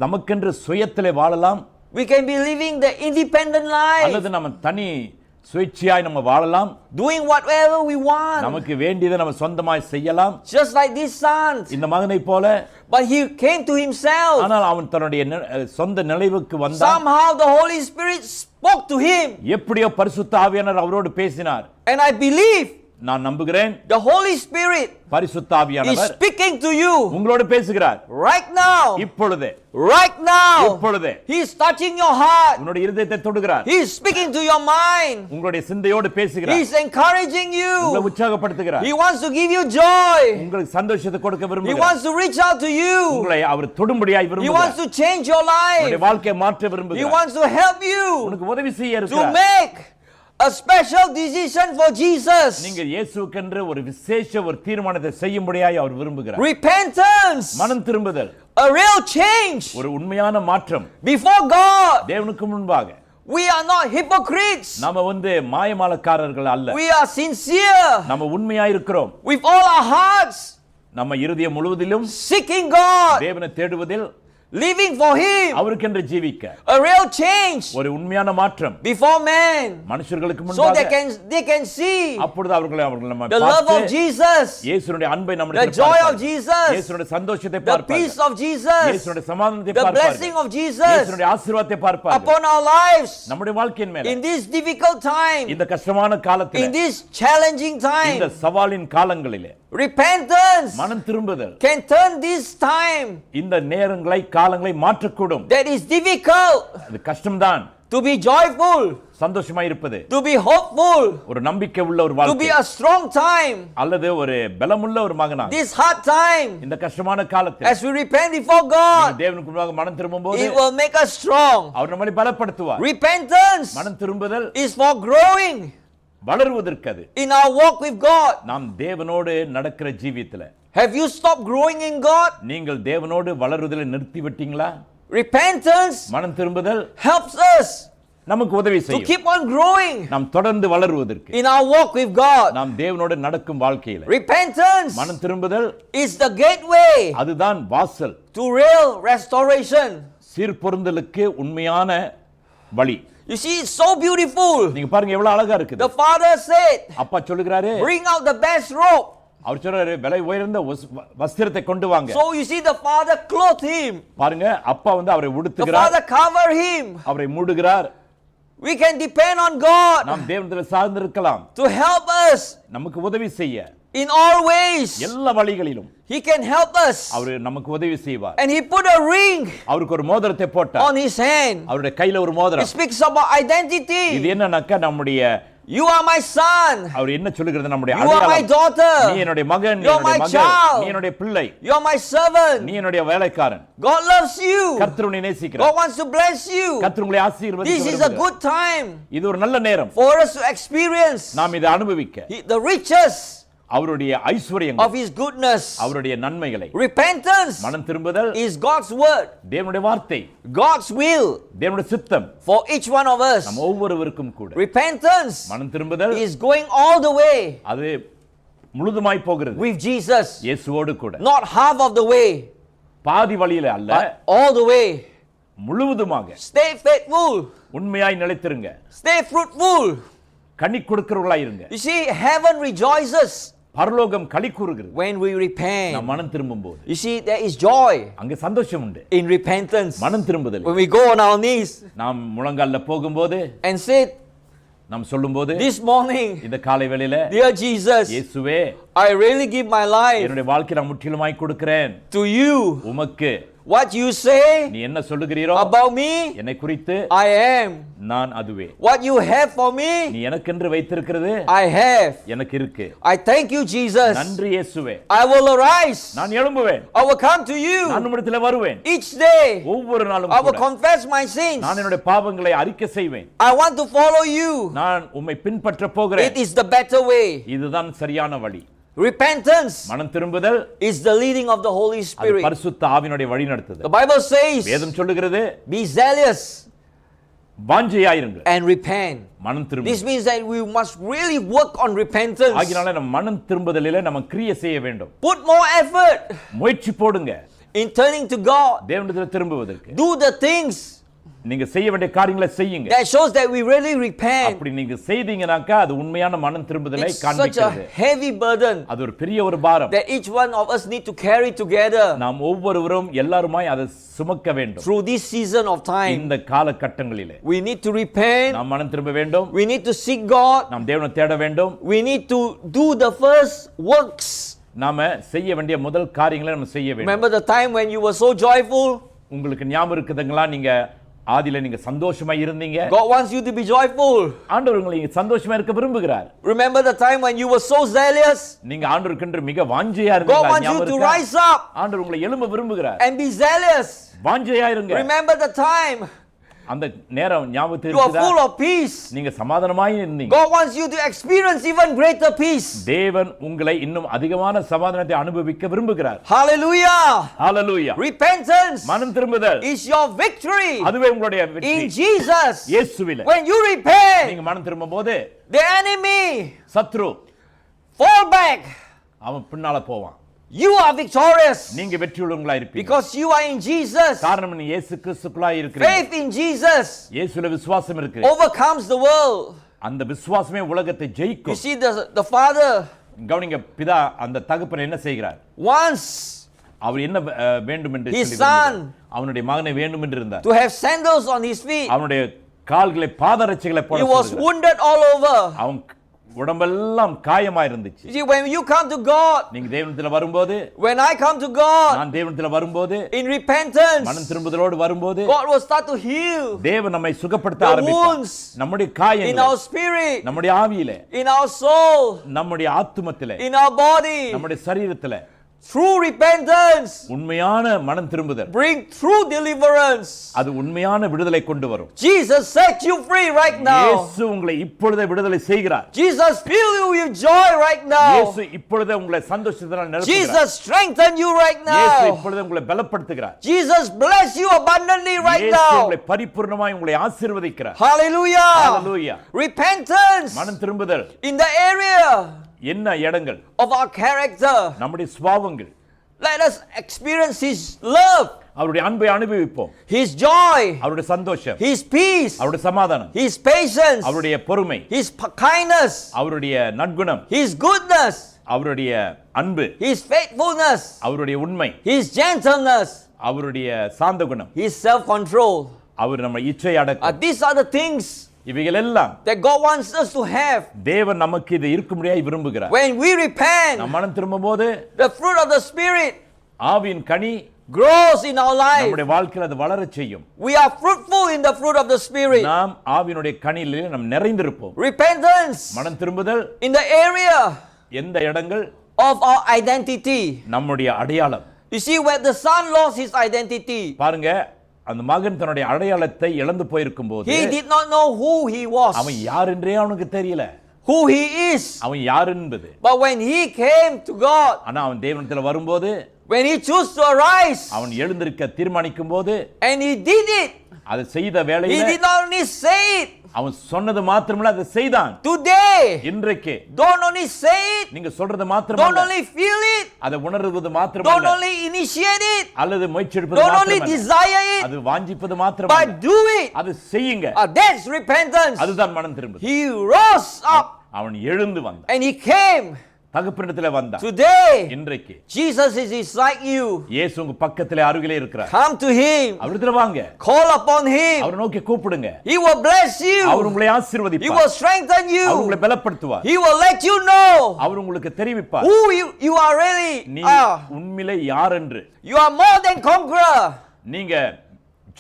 நமக்கென்று சுயத்திலே வாழலாம். We can be living the independent life, அல்லது நம்ம தனி சுயேட்சையாய் நம்ம வாழலாம். doing whatever we want, நமக்கு வேண்டியதை நம்ம சொந்தமாய் செய்யலாம். just like this son. இந்த மகனை போல. But he came to himself. ஆனால் அவன் தன்னுடைய சொந்த நிலைவுக்கு வந்தான். Somehow the Holy Spirit spoke to him. எப்படியோ பரிசுத்த ஆவியானவர் அவரோடு பேசினார். And I believe நான் நம்புகிறேன் the Holy Spirit பரிசுத்த is ஆவியானவர் speaking to you உங்களோடு பேசுகிறார். right now. இப்பொழுதே Right now. இப்பொழுதே He is touching your heart. உங்களுடைய இருதயத்தை தொடுகிறார். He is speaking to your mind. உங்களுடைய சிந்தையோடு He பேசுகிறார். is encouraging உங்களை you. உற்சாகப்படுத்துகிறார். He wants to give you joy. உங்களுக்கு சந்தோஷத்தை கொடுக்க He விரும்புகிறார். wants to reach out to you. உங்களை அவர் தொடும்படியாய் He விரும்புகிறார். wants to change your உங்களுடைய life. வாழ்க்கையை மாற்ற He விரும்புகிறார். wants to help you உனக்கு உதவி செய்ய to இருக்கிறார். make a special decision for Jesus. நீங்கள் இயேசுவுக்கென்று ஒரு விசேஷ ஒரு தீர்மானத்தை செய்யும்படியாய் அவர் விரும்புகிறார். Repentance. மனம் திரும்புதல், A real change ஒரு உண்மையான மாற்றம் before God. தேவனுக்கு முன்பாக. We are not hypocrites. நாம மாயமாலக்காரர்கள் அல்ல. We are sincere நம்ம உண்மையாய் இருக்கிறோம். with all our hearts, நம்ம இருதயம் முழுவதிலும் seeking God, தேவனை தேடுவதில் living for Him, அவருக்கென்று ஜீவிக்க a real change ஒரு உண்மையான மாற்றம் before man, மனுஷர்களுக்கு so they முன்பாக can see அப்பொழுது அவர்கள் நம்ம the love of பார்த்து Jesus, இயேசுவினுடைய அன்பை the நம்மிடத்தில் joy of பார்ப்பார்கள். Jesus, இயேசுவினுடைய சந்தோஷத்தை the பார்ப்பார்கள். peace of Jesus, இயேசுவினுடைய சமாதானத்தை the பார்ப்பார்கள். blessing of Jesus இயேசுவினுடைய ஆசீர்வாதத்தை பார்ப்பார்கள். upon our lives நம்முடைய வாழ்க்கையின் மேல in this difficult time, இந்த கஷ்டமான in காலத்திலே this challenging இந்த time. சவாலின் காலங்களிலே Repentance மனம் திரும்புதல் can turn this time இந்த நேரங்களை காலங்களை மாற்றக்கூடும். that is difficult அது கஷ்டம்தான். to be joyful, சந்தோஷமா இருப்பது, to be hopeful, ஒரு நம்பிக்கை உள்ள ஒரு to be வாழ்க்கை a strong time. அல்லது ஒரு பலமுள்ள ஒரு மகனாக This hard time, இந்த கஷ்டமான காலத்தில் as we repent before God, தேவனுக்கு முன்பாக மனம் திரும்பும்போது it will make us strong. அவர் நம்மை பலப்படுத்துவார். Repentance மனம் திரும்புதல் is for growing வளருவதற்கு அது. in our walk with God. நாம் தேவனோடு நடக்கிற ஜீவியத்துல Have you stopped growing in God? நீங்கள் தேவனோடு வளருதலை நிறுத்தி விட்டீங்களா? Repentance மனம் திரும்புதல் helps us நமக்கு உதவி to செய்யும். keep on growing நாம் தொடர்ந்து வளருவதற்கு in our walk with God. நாம் தேவனோடு நடக்கும் வாழ்க்கையில Repentance மனம் திரும்புதல் is the gateway அதுதான் வாசல் to real restoration. சீர்பொருந்தலுக்கு உண்மையான வழி. You see, it's so beautiful. நீங்க பாருங்க எவ்வளவு அழகா இருக்குது. The father said, அப்பா சொல்லுகிறாரு, bring out the best robe. அவர் சொல்றாரு விலை உயர்ந்த வஸ்திரத்தை கொண்டு வாங்க. So you see, the father clothed him. பாருங்க அப்பா வந்து அவரை The உடுத்துகிறார், father covered him. அவரை மூடுகிறார். We can depend on God நாம் தேவனிடத்தில் சார்ந்து இருக்கலாம், to help us நமக்கு உதவி செய்ய in all ways. எல்லா வழிகளிலும் He can help us. அவர் நமக்கு உதவி செய்வார். And he put a ring அவருக்கு ஒரு மோதிரத்தை போட்டார், on his hand. அவருடைய கையில ஒரு It மோதிரம். speaks about இது identity. என்னன்னாக்கா நம்முடைய You are my son. அவர் என்ன சொல்லுகிறது, நம்முடைய You are my அடையாளம். daughter. நீ என்னுடைய மகன், நீ You are என்னுடைய my மகள், child. நீ என்னுடைய பிள்ளை, You are my servant. நீ என்னுடைய வேலைக்காரன். God loves you. கர்த்தர் உன்னை நேசிக்கிறார். God wants to bless you. கர்த்தர் உங்களை This ஆசீர்வதிக்க is a விரும்புகிறார். good time இது ஒரு நல்ல நேரம் for us to experience நாம் இதை அனுபவிக்க the riches அவருடைய of ஐஸ்வரியங்கள், his goodness. அவருடைய நன்மைகளை. Repentance மனம் திரும்புதல் is God's word, தேவனுடைய வார்த்தை, God's will தேவனுடைய சித்தம் for each one of us. நம் ஒவ்வொருவருக்கும் கூட. Repentance மனம் திரும்புதல் is going all the way அது முழுதுமாய் போகிறது with Jesus, இயேசுவோடு கூட. not half of the way, பாதி வழியில அல்ல, but all the way. முழுவதுமாக. Stay faithful, உண்மையாய் நிலைத்திருங்க, stay fruitful. கனி கொடுக்கிறவர்களாய் இருங்க. You see, heaven rejoices பரலோகம் களி கூறுகிறது when we repent. நாம் மனம் திரும்பும்போது. You see, there is joy அங்க சந்தோஷம் உண்டு in repentance. மனம் திரும்புதல். When we go on our knees நாம் முழங்கால்ல போகும்போது, and say, நாம் சொல்லும்போது, this morning, இந்த காலை வேளையில, dear Jesus, இயேசுவே I really give my life என்னுடைய வாழ்க்கை நான் முற்றிலுமாய் கொடுக்கிறேன் to you. உமக்கு. What you say நீ என்ன சொல்லுகிறீரோ about me, என்னை குறித்து I am. நான் அதுவே. What you have for me, நீ எனக்கென்று வைத்திருக்கிறது I have. எனக்கு இருக்கு. I thank you, Jesus. நன்றி இயேசுவே. I will arise. நான் எழும்புவேன், I will come to you நான் உம்மிடத்தில் வருவேன். each day. ஒவ்வொரு நாளும் I will கூட confess my sins. நான் என்னுடைய பாவங்களை அறிக்கை செய்வேன். I want to follow you. நான் உம்மை பின்பற்ற போகிறேன். It is the better way. இதுதான் சரியான வழி. Repentance மனம் திரும்புதல் is the leading of the Holy அது Spirit. பரிசுத்த ஆவியினுடைய வழி நடத்துது. The Bible says, வேதம் சொல்லுகிறது, be zealous வாஞ்சையாயிருங்கள், and repent. மனம் This திரும்புங்கள். means that we must really work on repentance. ஆகினால நம்ம மனம் திரும்புதலிலே நம்ம கிரியை செய்ய வேண்டும். Put more effort முயற்சி போடுங்க in turning to God. தேவனிடத்தில் திரும்புவதற்கு. Do the things நீங்க செய்ய வேண்டிய காரியங்களை செய்யுங்க. that shows that we really repent. அப்படி நீங்க செய்தீங்கனாக்கா அது உண்மையான மனம் திரும்புதலை It's such காண்பிக்கிறது. a heavy burden அது ஒரு பெரிய ஒரு பாரம். that each one of us need to carry together நாம் ஒவ்வொருவரும் எல்லாருமாய் அதை சுமக்க வேண்டும். through this season of time. இந்த காலகட்டங்களிலே We need to repent. நாம் மனம் திரும்ப வேண்டும். We need to seek God. நாம் தேவனை தேட வேண்டும். We need to do the first works. நாம செய்ய வேண்டிய முதல் காரியங்களை நம்ம செய்ய வேண்டும். Remember the time when you were so joyful? உங்களுக்கு ஞாபகம் இருக்குதுங்களா, நீங்க ஆதியில நீங்க சந்தோஷமா இருந்தீங்க. God wants you to be joyful. ஆண்டவர் உங்களை சந்தோஷமா இருக்க விரும்புகிறார். Remember the time when you were so zealous? நீங்க ஆண்டவருக்கென்று மிக வாஞ்சையா God இருந்தீங்களா? wants you ஞாபகம் to இருக்கா? rise up ஆண்டவர் உங்களை எழும்ப விரும்புகிறார். and be zealous. வாஞ்சையா இருங்க. Remember the time அந்த நேரம் ஞாபகத்தில் you are இருக்குதா? full of peace. நீங்க சமாதானமாய் இருந்தீங்க. God wants you to experience even greater peace. தேவன் உங்களை இன்னும் அதிகமான சமாதானத்தை அனுபவிக்க விரும்புகிறார். Hallelujah. ஹalleluya. Repentance மனம் திரும்புதல் is your victory அதுவே உங்களுடைய in வெற்றி. Jesus. இயேசுவிலே When you repent, நீங்க மனம் திரும்பும்போது the enemy சத்ரு fall back. அவன் பின்னால போவான். You are victorious நீங்க வெற்றியுள்ளவங்களா இருப்பீங்க. because you are in Jesus. காரணம் நீ இயேசு கிறிஸ்துக்குள்ளாய் இருக்கிறீங்க. Faith in Jesus இயேசுல விசுவாசம் இருக்கு. overcomes the world. அந்த விசுவாசமே உலகத்தை You ஜெயிக்கும். see, the Father கவனிங்க, பிதா அந்த தகப்பன் என்ன செய்கிறார்? wants அவர் என்ன வேண்டும் என்று His சொல்லி son விரும்புகிறார்? அவனுடைய மகனை வேண்டும் என்று இருந்தார். to have sandals on his feet. அவனுடைய கால்களை பாதரட்சைகளை போட He was சொல்லுகிறார். wounded all over. அவன் உடம்பெல்லாம் காயமா இருந்துச்சு. You see, when you come to God, நீங்க தேவனிடத்தில் வரும்போது, when I come to God நான் தேவனிடத்தில் வரும்போது, in repentance, மனம் திரும்புதலோடு வரும்போது, God will start to heal தேவன் நம்மை சுகப்படுத்த the ஆரம்பிப்பார். wounds நம்முடைய in காயங்களை, our spirit, நம்முடைய ஆவியிலே, in our soul, நம்முடைய ஆத்துமத்திலே, in our body. நம்முடைய சரீரத்திலே True repentance உண்மையான மனம் திரும்புதல் bring true deliverance. அது உண்மையான விடுதலை கொண்டு வரும். Jesus set you free right now. இயேசு உங்களை இப்பொழுதே விடுதலை செய்கிறார். Jesus fill you with joy right now. இயேசு இப்பொழுதே உங்களை சந்தோஷத்தினால் நிரப்புகிறார். Jesus strengthen you right இயேசு now. இப்பொழுதே உங்களை பலப்படுத்துகிறார். Jesus bless you abundantly right இயேசு now. உங்களை பரிபூர்ணமாய் உங்களை ஆசீர்வதிக்கிறார். Hallelujah. Hallelujah. Repentance மனம் திரும்புதல் in the area என்ன இடங்கள்? of our character. நம்முடைய சுபாவங்கள். Let us experience His love, அவருடைய அன்பை அனுபவிப்போம். His joy, அவருடைய சந்தோஷம், His peace, அவருடைய சமாதானம், His patience, அவருடைய பொறுமை, His kindness, அவருடைய நற்குணம், His goodness, அவருடைய அன்பு, His faithfulness, அவருடைய உண்மை, His gentleness, அவருடைய சாந்த குணம், His self-control. அவர் நம்ம இச்சை அடக்கம். These are the things இவைகள் எல்லாம் that God wants us to have. தேவன் நமக்கு இது இருக்கும்படியாய் விரும்புகிறார். When we repent, நம் மனம் திரும்பும்போது the fruit of the Spirit ஆவியின் கனி grows in our life. நம்முடைய வாழ்க்கையில் அது வளரச் செய்யும். We are fruitful in the fruit of the Spirit. நாம் ஆவியினுடைய கனியிலே நாம் நிறைந்திருப்போம். Repentance மனம் திரும்புதல் in the area எந்த இடங்கள்? of our identity. நம்முடைய அடையாளம். You see, where the son lost his identity, பாருங்க, அந்த மகன் தன்னுடைய அடையாளத்தை இழந்து போயிருக்கும் போது he did not know who he was, அவன் யார் என்றே அவனுக்கு தெரியல. who he is. அவன் யார் என்பது. But when he came to God, ஆனா அவன் தேவனிடத்தில் வரும்போது, when he chose to arise, அவன் எழுந்திருக்க தீர்மானிக்கும் போது, and he did it, அதை செய்த he வேளையில did not only say it. அவன் சொன்னது மாத்திரமல்ல, அதை செய்தான். Today, இன்றைக்கு don't only say it, நீங்க சொல்றது don't மாத்திரமல்ல, only feel it, அதை உணர்வது don't மாத்திரமல்ல, only initiate it, அல்லது முயற்சி எடுப்பது don't only மாத்திரமல்ல, desire it, அது வாஞ்சிப்பது but மாத்திரமல்ல, do it. அது செய்யுங்க. That's repentance. அதுதான் மனம் திரும்புதல். He rose up அவன் எழுந்து வந்தான், and he came. தகப்பனிடத்தில் வந்தான். Today, இன்றைக்கு Jesus is like you. இயேசு உங்க பக்கத்திலே அருகிலே இருக்கிறார். Come to him. அவரிடத்தில் வாங்க, Call upon him. அவரை நோக்கி கூப்பிடுங்க. He will bless you. அவர் உங்களை He ஆசீர்வதிப்பார். will strengthen அவர் உங்களை you. பலப்படுத்துவார். He will let you know அவர் உங்களுக்கு தெரிவிப்பார் who you are really நீ are. உண்மையிலே யார் என்று. You are more than conqueror. நீங்க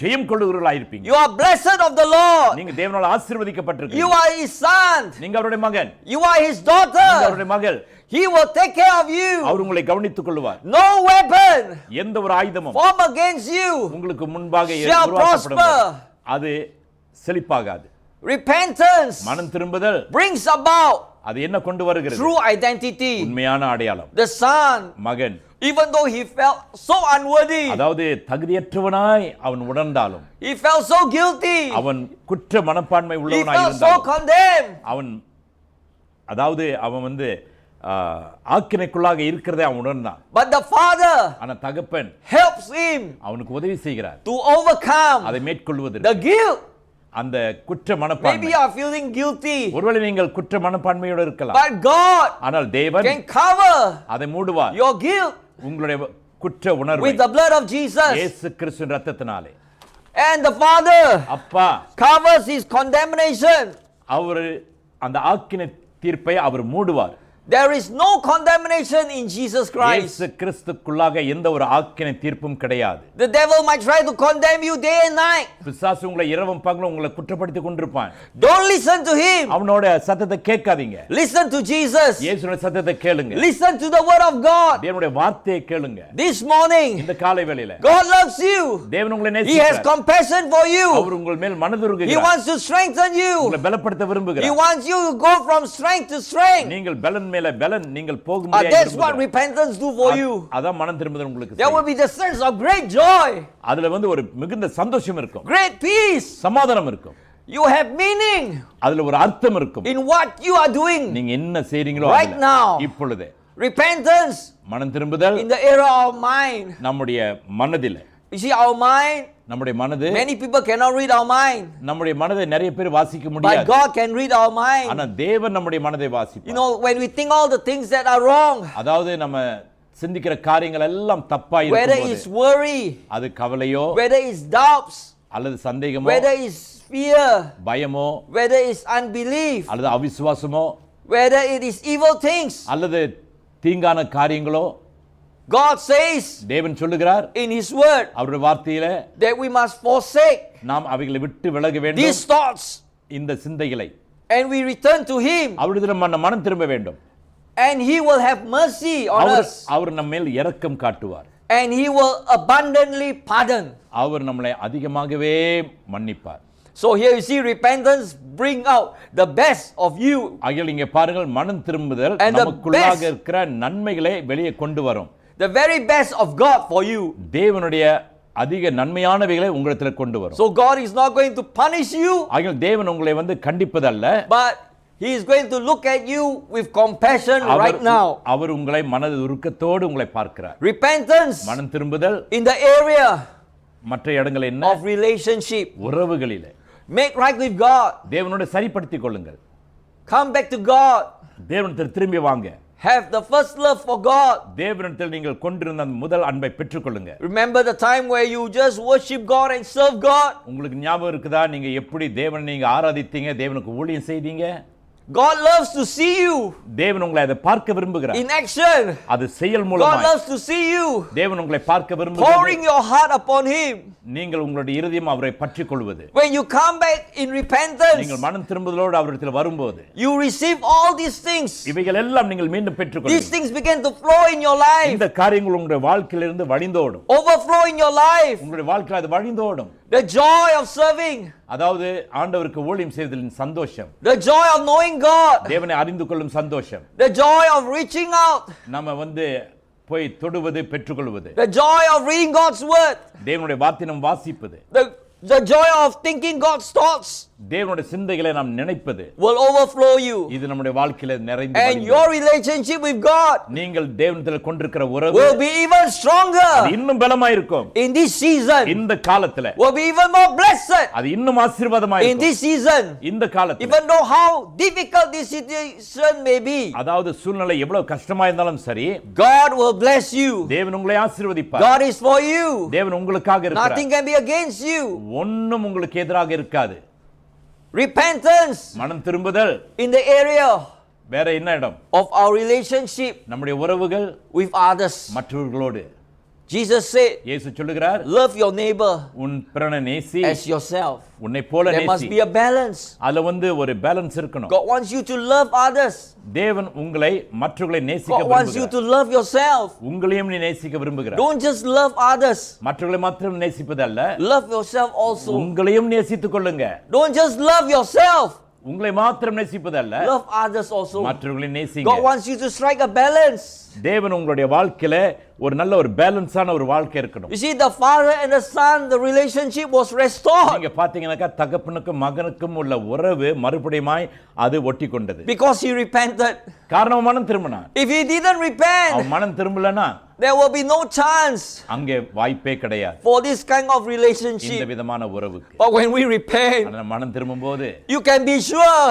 ஜெயம் கொள்ளுகிறவர்களாய் இருப்பீங்க. You are blessed of the Lord. நீங்க தேவனால் You ஆசீர்வதிக்கப்பட்டிருக்கீங்க. are his son. நீங்க அவருடைய மகன், You are his நீங்க daughter. அவருடைய மகள். He will take care of you. அவர் உங்களை கவனித்துக் கொள்வார். No weapon எந்த ஒரு ஆயுதமும் formed against you உங்களுக்கு முன்பாக shall உருவாக்கப்படும் prosper. அது செழிப்பாகாது. Repentance மனம் திரும்புதல் brings about அது என்ன கொண்டு வருகிறது? true identity. உண்மையான அடையாளம். The son, மகன், even though he felt so unworthy, அதாவது தகுதியற்றவனாய் அவன் உணர்ந்தாலும், he felt so guilty, அவன் குற்ற மனப்பான்மை he உள்ளவனாய் felt so இருந்தாலும், condemned, அவன் அதாவது அவன் ஆக்கினைக்குள்ளாக இருக்கிறதை அவன் உணர்ந்தான். but the father ஆனா தகப்பன் helps him அவனுக்கு உதவி செய்கிறார் to overcome அதை the மேற்கொள்வதற்கு. guilt. அந்த குற்ற Maybe மனப்பான்மை, you are feeling guilty, ஒருவேளை நீங்கள் குற்ற மனப்பான்மையோடு இருக்கலாம், but God ஆனால் தேவன் can cover அதை மூடுவார். your guilt உங்களுடைய குற்ற உணர்வை with the blood of Jesus. இயேசு கிறிஸ்துவின் இரத்தத்தினாலே. And the father அப்பா covers his condemnation. அவர் அந்த ஆக்கினை தீர்ப்பை அவர் மூடுவார். There is no condemnation in Jesus Christ. இயேசு கிறிஸ்துக்குள்ளாக எந்த ஒரு ஆக்கினை தீர்ப்பும் கிடையாது. The devil might try to condemn you day and night. பிசாசு உங்களை இரவும் பகலும் உங்களை குற்றப்படுத்திக் கொண்டிருப்பான். Don't listen to him. அவனோட சத்தத்தை கேட்காதீங்க. Listen to Jesus. இயேசுவின் சத்தத்தை கேளுங்க. Listen to the word of God. தேவனுடைய வார்த்தையை கேளுங்க. This morning, இந்த காலை வேளையில God loves you. தேவன் உங்களை He has நேசிக்கிறார். compassion for you. அவர் உங்கள் மேல் He மனதுருகுகிறார். wants to strengthen you. உங்களை பலப்படுத்த He விரும்புகிறார். wants you to go from strength to strength. நீங்கள் பலன் மேல பலன் நீங்கள் That's what repentance do for you. அதான் மனம் திரும்புதல் உங்களுக்கு There will செய்யும். be the sense of great joy, அதுல ஒரு மிகுந்த சந்தோஷம் இருக்கும், great peace. சமாதானம் இருக்கும், You have meaning அதுல ஒரு அர்த்தம் இருக்கும். in what you are doing நீங்க என்ன செய்றீங்களோ right now. இப்பொழுதே Repentance மனம் திரும்புதல் in the area of mind. நம்முடைய மனதில். You see, our mind, நம்முடைய மனது, many people cannot read our mind. நம்முடைய மனதை நிறைய பேர் வாசிக்க But முடியாது. God can read our mind. ஆனா தேவன் நம்முடைய மனதை You வாசிப்பார். know, when we think all the things that are wrong, அதாவது நம்ம சிந்திக்கிற காரியங்கள் எல்லாம் தப்பா whether it's இருக்கும்போது worry, அது கவலையோ whether it's doubts, அல்லது சந்தேகமோ whether it's fear, பயமோ whether it's unbelief, அல்லது அவிசுவாசமோ whether it is evil things, அல்லது தீங்கான காரியங்களோ, God says தேவன் சொல்லுகிறார் in His Word அவருடைய வார்த்தையிலே that we must forsake நாம் அவைகளை விட்டு விலக வேண்டும். these thoughts இந்த சிந்தைகளை and we return to Him, அவருடைய மனம் திரும்ப வேண்டும். and He will have mercy on us, அவர் நம்ம மேல் இரக்கம் காட்டுவார். and He will abundantly pardon. அவர் நம்மளை அதிகமாகவே மன்னிப்பார். So here you see repentance bring out the best of you. ஆகையால் இங்கே பாருங்கள், மனம் திரும்புதல் And the நமக்குள்ளாக best. இருக்கிற நன்மைகளை வெளியே கொண்டு வரும். The very best of God for you. தேவனுடைய அதிக நன்மையானவைகளை உங்களிடத்தில் கொண்டு வரும். So God is not going to punish you, ஆகையால் தேவன் உங்களை கண்டிப்பதல்ல, but He is going to look at you with compassion right now. அவர் உங்களை மனது உருக்கத்தோடு உங்களை பார்க்கிறார். Repentance மனம் திரும்புதல் in the area மற்ற இடங்கள் என்ன? of relationship. உறவுகளிலே Make right with God. தேவனோடு சரிப்படுத்திக் கொள்ளுங்கள். Come back to God. தேவனிடத்தில் திரும்பி வாங்க. Have the first love for God. தேவனிடத்தில் நீங்கள் கொண்டிருந்த அந்த முதல் அன்பை பெற்றுக்கொள்ளுங்க. Remember the time where you just worship God and serve God? உங்களுக்கு ஞாபகம் இருக்குதா, நீங்க எப்படி தேவனை நீங்க ஆராதித்தீங்க, தேவனுக்கு ஊழியம் செய்தீங்க? God loves to see you தேவன் உங்களை அதை பார்க்க விரும்புகிறார். in action. அது செயல் God மூலமாய் loves to see you தேவன் உங்களை பார்க்க விரும்புகிறார். pouring your heart upon Him. நீங்கள் உங்களுடைய இருதயம் அவரை பற்றிக் கொள்வது. When you come back in repentance, நீங்கள் மனம் திரும்புதலோடு அவரிடத்தில் வரும்போது you receive all these things. இவைகள் எல்லாம் நீங்கள் மீண்டும் These பெற்றுக்கொள்வீர்கள். things begin to flow in your life, இந்த காரியங்கள் உங்களுடைய வாழ்க்கையிலிருந்து வழிந்தோடும். overflow in your life. உங்களுடைய வாழ்க்கையில் அது வழிந்தோடும். The joy of serving, அதாவது ஆண்டவருக்கு ஊழியம் செய்வதின் சந்தோஷம், the joy of knowing God, தேவனை அறிந்து கொள்ளும் சந்தோஷம், the joy of reaching out, நம்ம போய் தொடுவது, பெற்றுக்கொள்வது, the joy of reading God's word, தேவனுடைய வார்த்தையை நாம் வாசிப்பது, the joy of thinking God's thoughts தேவனுடைய சிந்தைகளை நாம் நினைப்பது will overflow you. இது நம்முடைய வாழ்க்கையில நிறைந்து And your வழிந்தோடும். relationship with God நீங்கள் தேவனிடத்தில் கொண்டிருக்கிற உறவு will be even stronger அது இன்னும் பலமாயிருக்கும். in this season, இந்த காலத்துல will be even more blessed அது இன்னும் in ஆசீர்வாதமாயிருக்கும். this season, இந்த காலத்துல even though how difficult this situation may be. அதாவது சூழ்நிலை எவ்வளவு கஷ்டமா இருந்தாலும் சரி, God will bless you. தேவன் உங்களை ஆசீர்வதிப்பார். God is for you. தேவன் உங்களுக்காக இருக்கிறார். Nothing can be against you. ஒண்ணும் உங்களுக்கு எதிராக இருக்காது. Repentance மனம் திரும்புதல் in the area வேற என்ன இடம்? of our relationship நம்முடைய உறவுகள் with others. மற்றவர்களோடு. Jesus said, இயேசு சொல்லுகிறார், love your neighbor உன் பிறனை நேசி, as yourself. உன்னை போல There must நேசி. be a balance. அதுல ஒரு பேலன்ஸ் இருக்கணும். God wants you to love others. தேவன் உங்களை மற்றவர்களை நேசிக்க God wants you to விரும்புகிறார். love yourself. உங்களையும் நீ நேசிக்க விரும்புகிறார். Don't just love others. மற்றவர்களை மாத்திரம் நேசிப்பதல்ல, Love yourself also. உங்களையும் நேசித்துக் கொள்ளுங்க. Don't just love yourself. உங்களை மாத்திரம் நேசிப்பதல்ல, Love others also. மற்றவர்களை நேசிங்க. God wants you to strike a balance. தேவன் உங்களுடைய வாழ்க்கையில ஒரு நல்ல ஒரு பேலன்ஸான ஒரு வாழ்க்கை இருக்கணும். You see, the father and the son, the relationship was restored நீங்க பாத்தீங்கன்னாக்கா தகப்பனுக்கும் மகனுக்கும் உள்ள உறவு மறுபடியுமாய் அது ஒட்டி கொண்டது. because he repented. காரணம் மனம் திரும்பினான். If he didn't repent, அவன் மனம் திரும்பலனா there will be no chance அங்கே வாய்ப்பே கிடையாது for this kind of இந்த relationship. விதமான உறவுக்கு. But when we repent, ஆனா மனம் திரும்பும்போது you can be sure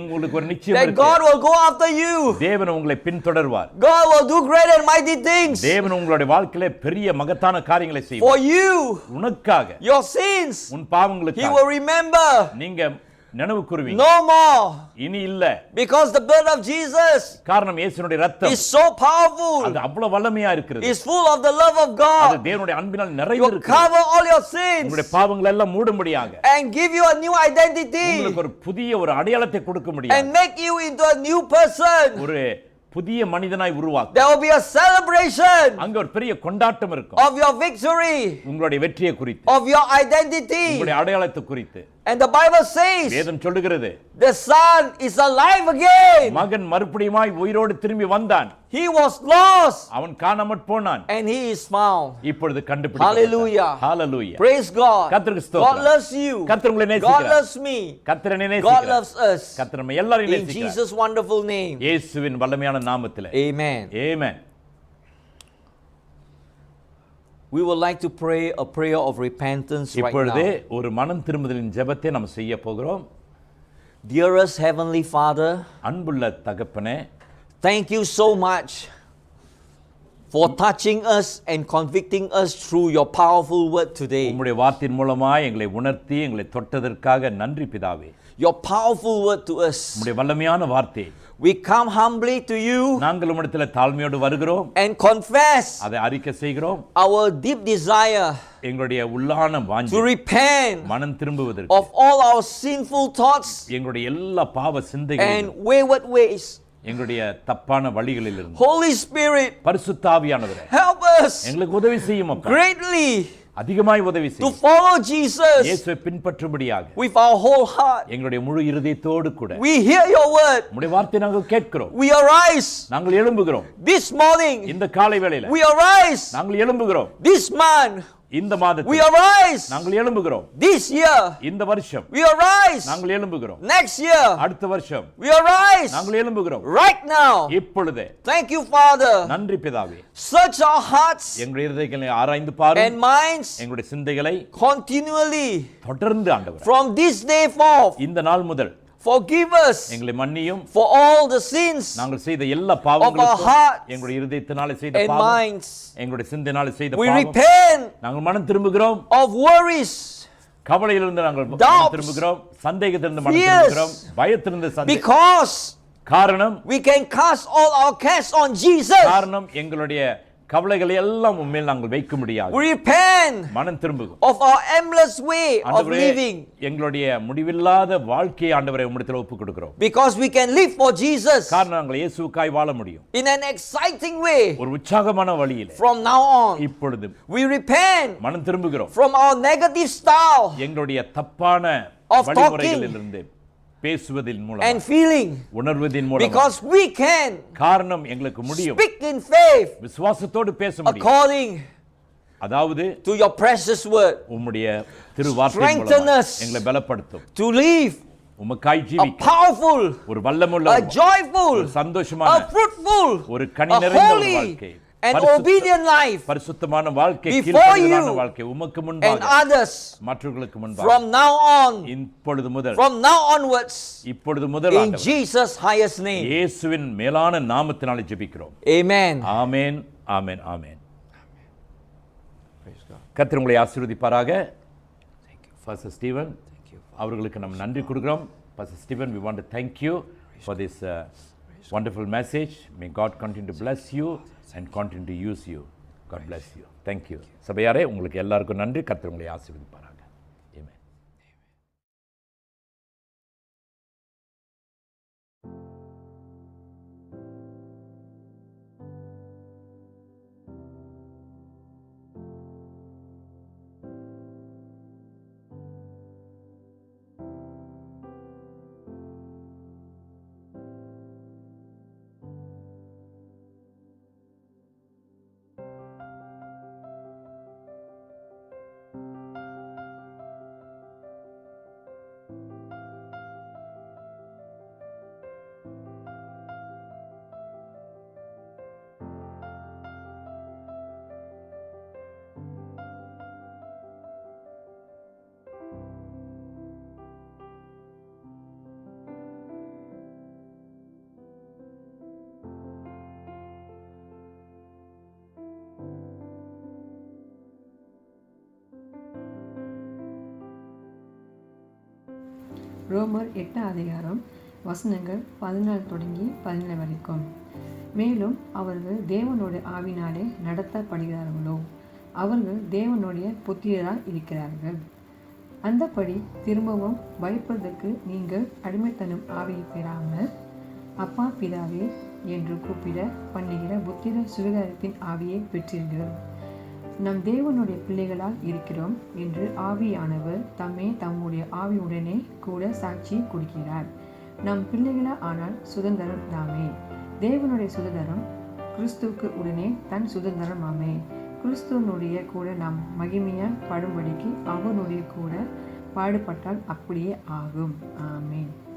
உங்களுக்கு ஒரு நிச்சயம் that God இருக்கு. will go after you. தேவன் உங்களை பின்தொடர்வார். God will do great and mighty things தேவன் உங்களுடைய வாழ்க்கையில பெரிய மகத்தான காரியங்களை for செய்வார். you, உனக்காக, your sins. உன் He பாவங்களுக்காக will remember நீங்க நினைவு கூறுவீங்க. no more இனி இல்ல. because the blood of Jesus காரணம் இயேசுனுடைய ரத்தம் is so powerful. அது அவ்வளவு வல்லமையா இருக்கிறது. Is full of the love of அது God. தேவனுடைய அன்பினால் Will நிறைந்திருக்கிறது. cover all your sins உங்களுடைய பாவங்களை எல்லாம் மூடும்படியாக and give you a new identity உங்களுக்கு ஒரு புதிய ஒரு அடையாளத்தை கொடுக்க முடியும். and make you into a new person. ஒரு புதிய மனிதனாய் உருவாக்கும். There will be a celebration அங்க ஒரு பெரிய கொண்டாட்டம் இருக்கும். of your victory, உங்களுடைய வெற்றியை குறித்து, of your identity. உங்களுடைய அடையாளத்தை குறித்து. And the Bible says வேதம் சொல்லுகிறது, the son is alive again. மகன் மறுபடியுமாய் உயிரோடு திரும்பி வந்தான். He was lost அவன் காணாமற் போனான், and he is found. இப்பொழுது கண்டுபிடிக்கப்பட்டான். Hallelujah. Hallelujah. Praise God. கர்த்தருக்கு God ஸ்தோத்திரம். loves you. கர்த்தர் உங்களை God நேசிக்கிறார். loves me. கர்த்தர் என்னை God நேசிக்கிறார். loves us. கர்த்தர் நம்மை எல்லாரையும் In நேசிக்கிறார். Jesus' wonderful name. இயேசுவின் வல்லமையான நாமத்திலே. Amen. Amen. We would like to pray a prayer of repentance right இப்பொழுது now. ஒரு மனம் திரும்புதலின் ஜெபத்தை நாம் செய்ய போகிறோம். Dearest Heavenly Father, அன்புள்ள தகப்பனே, thank you so much for touching us and convicting us through your powerful word today. உம்முடைய வார்த்தையின் மூலமாய் எங்களை உணர்த்தி எங்களை தொட்டதற்காக நன்றி பிதாவே. Your powerful word to us. உம்முடைய வல்லமையான வார்த்தை. We come humbly to you நாங்கள் உம்மிடத்தில் தாழ்மையோடு வருகிறோம், and confess அதை அறிக்கை செய்கிறோம். our deep desire எங்களுடைய உள்ளான to வாஞ்சை repent மனம் திரும்புவதற்கு, of all our sinful thoughts எங்களுடைய எல்லா பாவ and சிந்தைகளிலும், wayward ways. எங்களுடைய தப்பான வழிகளிலிருந்து Holy Spirit, பரிசுத்த ஆவியானவரே help us எங்களுக்கு உதவி செய்யும் அப்பா. greatly அதிகமாய் உதவி to செய்யும். follow Jesus இயேசுவை பின்பற்றும்படியாக with our whole heart. எங்களுடைய முழு இருதயத்தோடு கூட We hear your word. உம்முடைய வார்த்தை நாங்கள் கேட்கிறோம், We arise நாங்கள் எழும்புகிறோம். this morning. இந்த காலை வேளையில We arise நாங்கள் எழும்புகிறோம். this month. இந்த We மாதத்தில் arise நாங்கள் எழும்புகிறோம். this year. இந்த வருஷம் We arise நாங்கள் எழும்புகிறோம். next year. அடுத்த வருஷம் We arise நாங்கள் எழும்புகிறோம். right now. இப்பொழுதே Thank you, Father. நன்றி பிதாவே. Search our hearts எங்களுடைய இருதயங்களை ஆராய்ந்து பாரும், and minds எங்களுடைய சிந்தைகளை continually தொடர்ந்து ஆண்டவர் from this day forth. இந்த நாள் முதல் Forgive us எங்களை மன்னியும். for all the sins நாங்கள் செய்த எல்லா of our பாவங்களுக்கும், hearts எங்களுடைய இருதயத்தினாலே செய்த and பாவம், minds. எங்களுடைய சிந்தையினாலே செய்த We பாவம், repent நாங்கள் மனம் திரும்புகிறோம். of worries, கவலையிலிருந்து நாங்கள் மனம் Doubts, திரும்புகிறோம். சந்தேகத்திலிருந்து மனம் fears, திரும்புகிறோம். பயத்திலிருந்து சந்தேகம். because காரணம் we can cast all our cares on Jesus. காரணம் எங்களுடைய கவலைகளை எல்லாம் உண்மையில் நாங்கள் வைக்க முடியாது. We repent மனம் திரும்புகிறோம். of our aimless way of ஆண்டவரே, living, எங்களுடைய முடிவில்லாத வாழ்க்கையை ஆண்டவரே உம்மிடத்தில் ஒப்புக் கொடுக்கிறோம். because we can live for Jesus காரணம் நாங்கள் இயேசுவுக்காய் வாழ முடியும் in an exciting way ஒரு உற்சாகமான வழியிலே. from now on. இப்பொழுது We repent மனம் திரும்புகிறோம். from our negative style எங்களுடைய தப்பான of வழிமுறைகளிலிருந்து பேசுவதின் and மூலம், feeling, உணர்வதின் மூலம், because we can காரணம் எங்களுக்கு முடியும். speak in faith விசுவாசத்தோடு பேச முடியும். according அதாவது to your precious word, உம்முடைய திருவார்த்தை Strengthen மூலமாய் us. எங்களை பலப்படுத்தும். to live உமக்காய் a ஜீவிக்க powerful, ஒரு வல்லமுள்ள a joyful, ஒரு சந்தோஷமான a fruitful, ஒரு கனி a நிறைந்த ஒரு holy வாழ்க்கை, and பரிசுத்த- obedient life பரிசுத்தமான வாழ்க்கை, before கீழ்ப்படிதலான you வாழ்க்கை உமக்கு and முன்பாக others மற்றவர்களுக்கு முன்பாக from now on, இப்பொழுது முதல் from now onwards, இப்பொழுது முதல் in ஆண்டவரே, Jesus' highest name. இயேசுவின் மேலான நாமத்தினாலே ஜெபிக்கிறோம். Amen. ஆமென், ஆமென், ஆமென். கர்த்தர் உங்களை ஆசீர்வதிப்பாராக. Pastor Stephen, அவர்களுக்கு நாம் நன்றி கொடுக்கிறோம். Pastor Stephen, we want to thank you for this wonderful message. May God continue to bless you and continue to use you. God bless you. Thank you. சபையாரே, உங்களுக்கு எல்லாருக்கும் நன்றி. கர்த்தர் உங்களை ஆசீர்வதிப்பாராக. Amen. ரோமர் 8 அதிகாரம் வசனங்கள் 14 தொடங்கி 17 வரைக்கும். மேலும் அவர்கள் தேவனுடைய ஆவினாலே நடத்தப்படுகிறார்களோ அவர்கள் தேவனுடைய புத்திரராய் இருக்கிறார்கள். அந்தபடி திரும்பவும் பயப்படுவதற்கு நீங்கள் அடிமைத்தனம் ஆவியை பெறாமல் அப்பா பிதாவே என்று கூப்பிட பண்ணுகிற புத்திர சுவிகாரத்தின் ஆவியை பெற்றீர்கள். நம் தேவனுடைய பிள்ளைகளால் இருக்கிறோம் என்று ஆவியானவர் தம்முடைய ஆவியுடனே கூட சாட்சி கொடுக்கிறார். நம் பிள்ளைகளா ஆனால் சுதந்திரம் தாமே. தேவனுடைய சுதந்திரம் கிறிஸ்துவுக்கு உடனே தன் சுதந்திரமாமே. கிறிஸ்துவனுடைய கூட நாம் மகிமையால் படும்படிக்கு அவனுடைய கூட பாடுபட்டால் அப்படியே ஆகும். ஆமென்.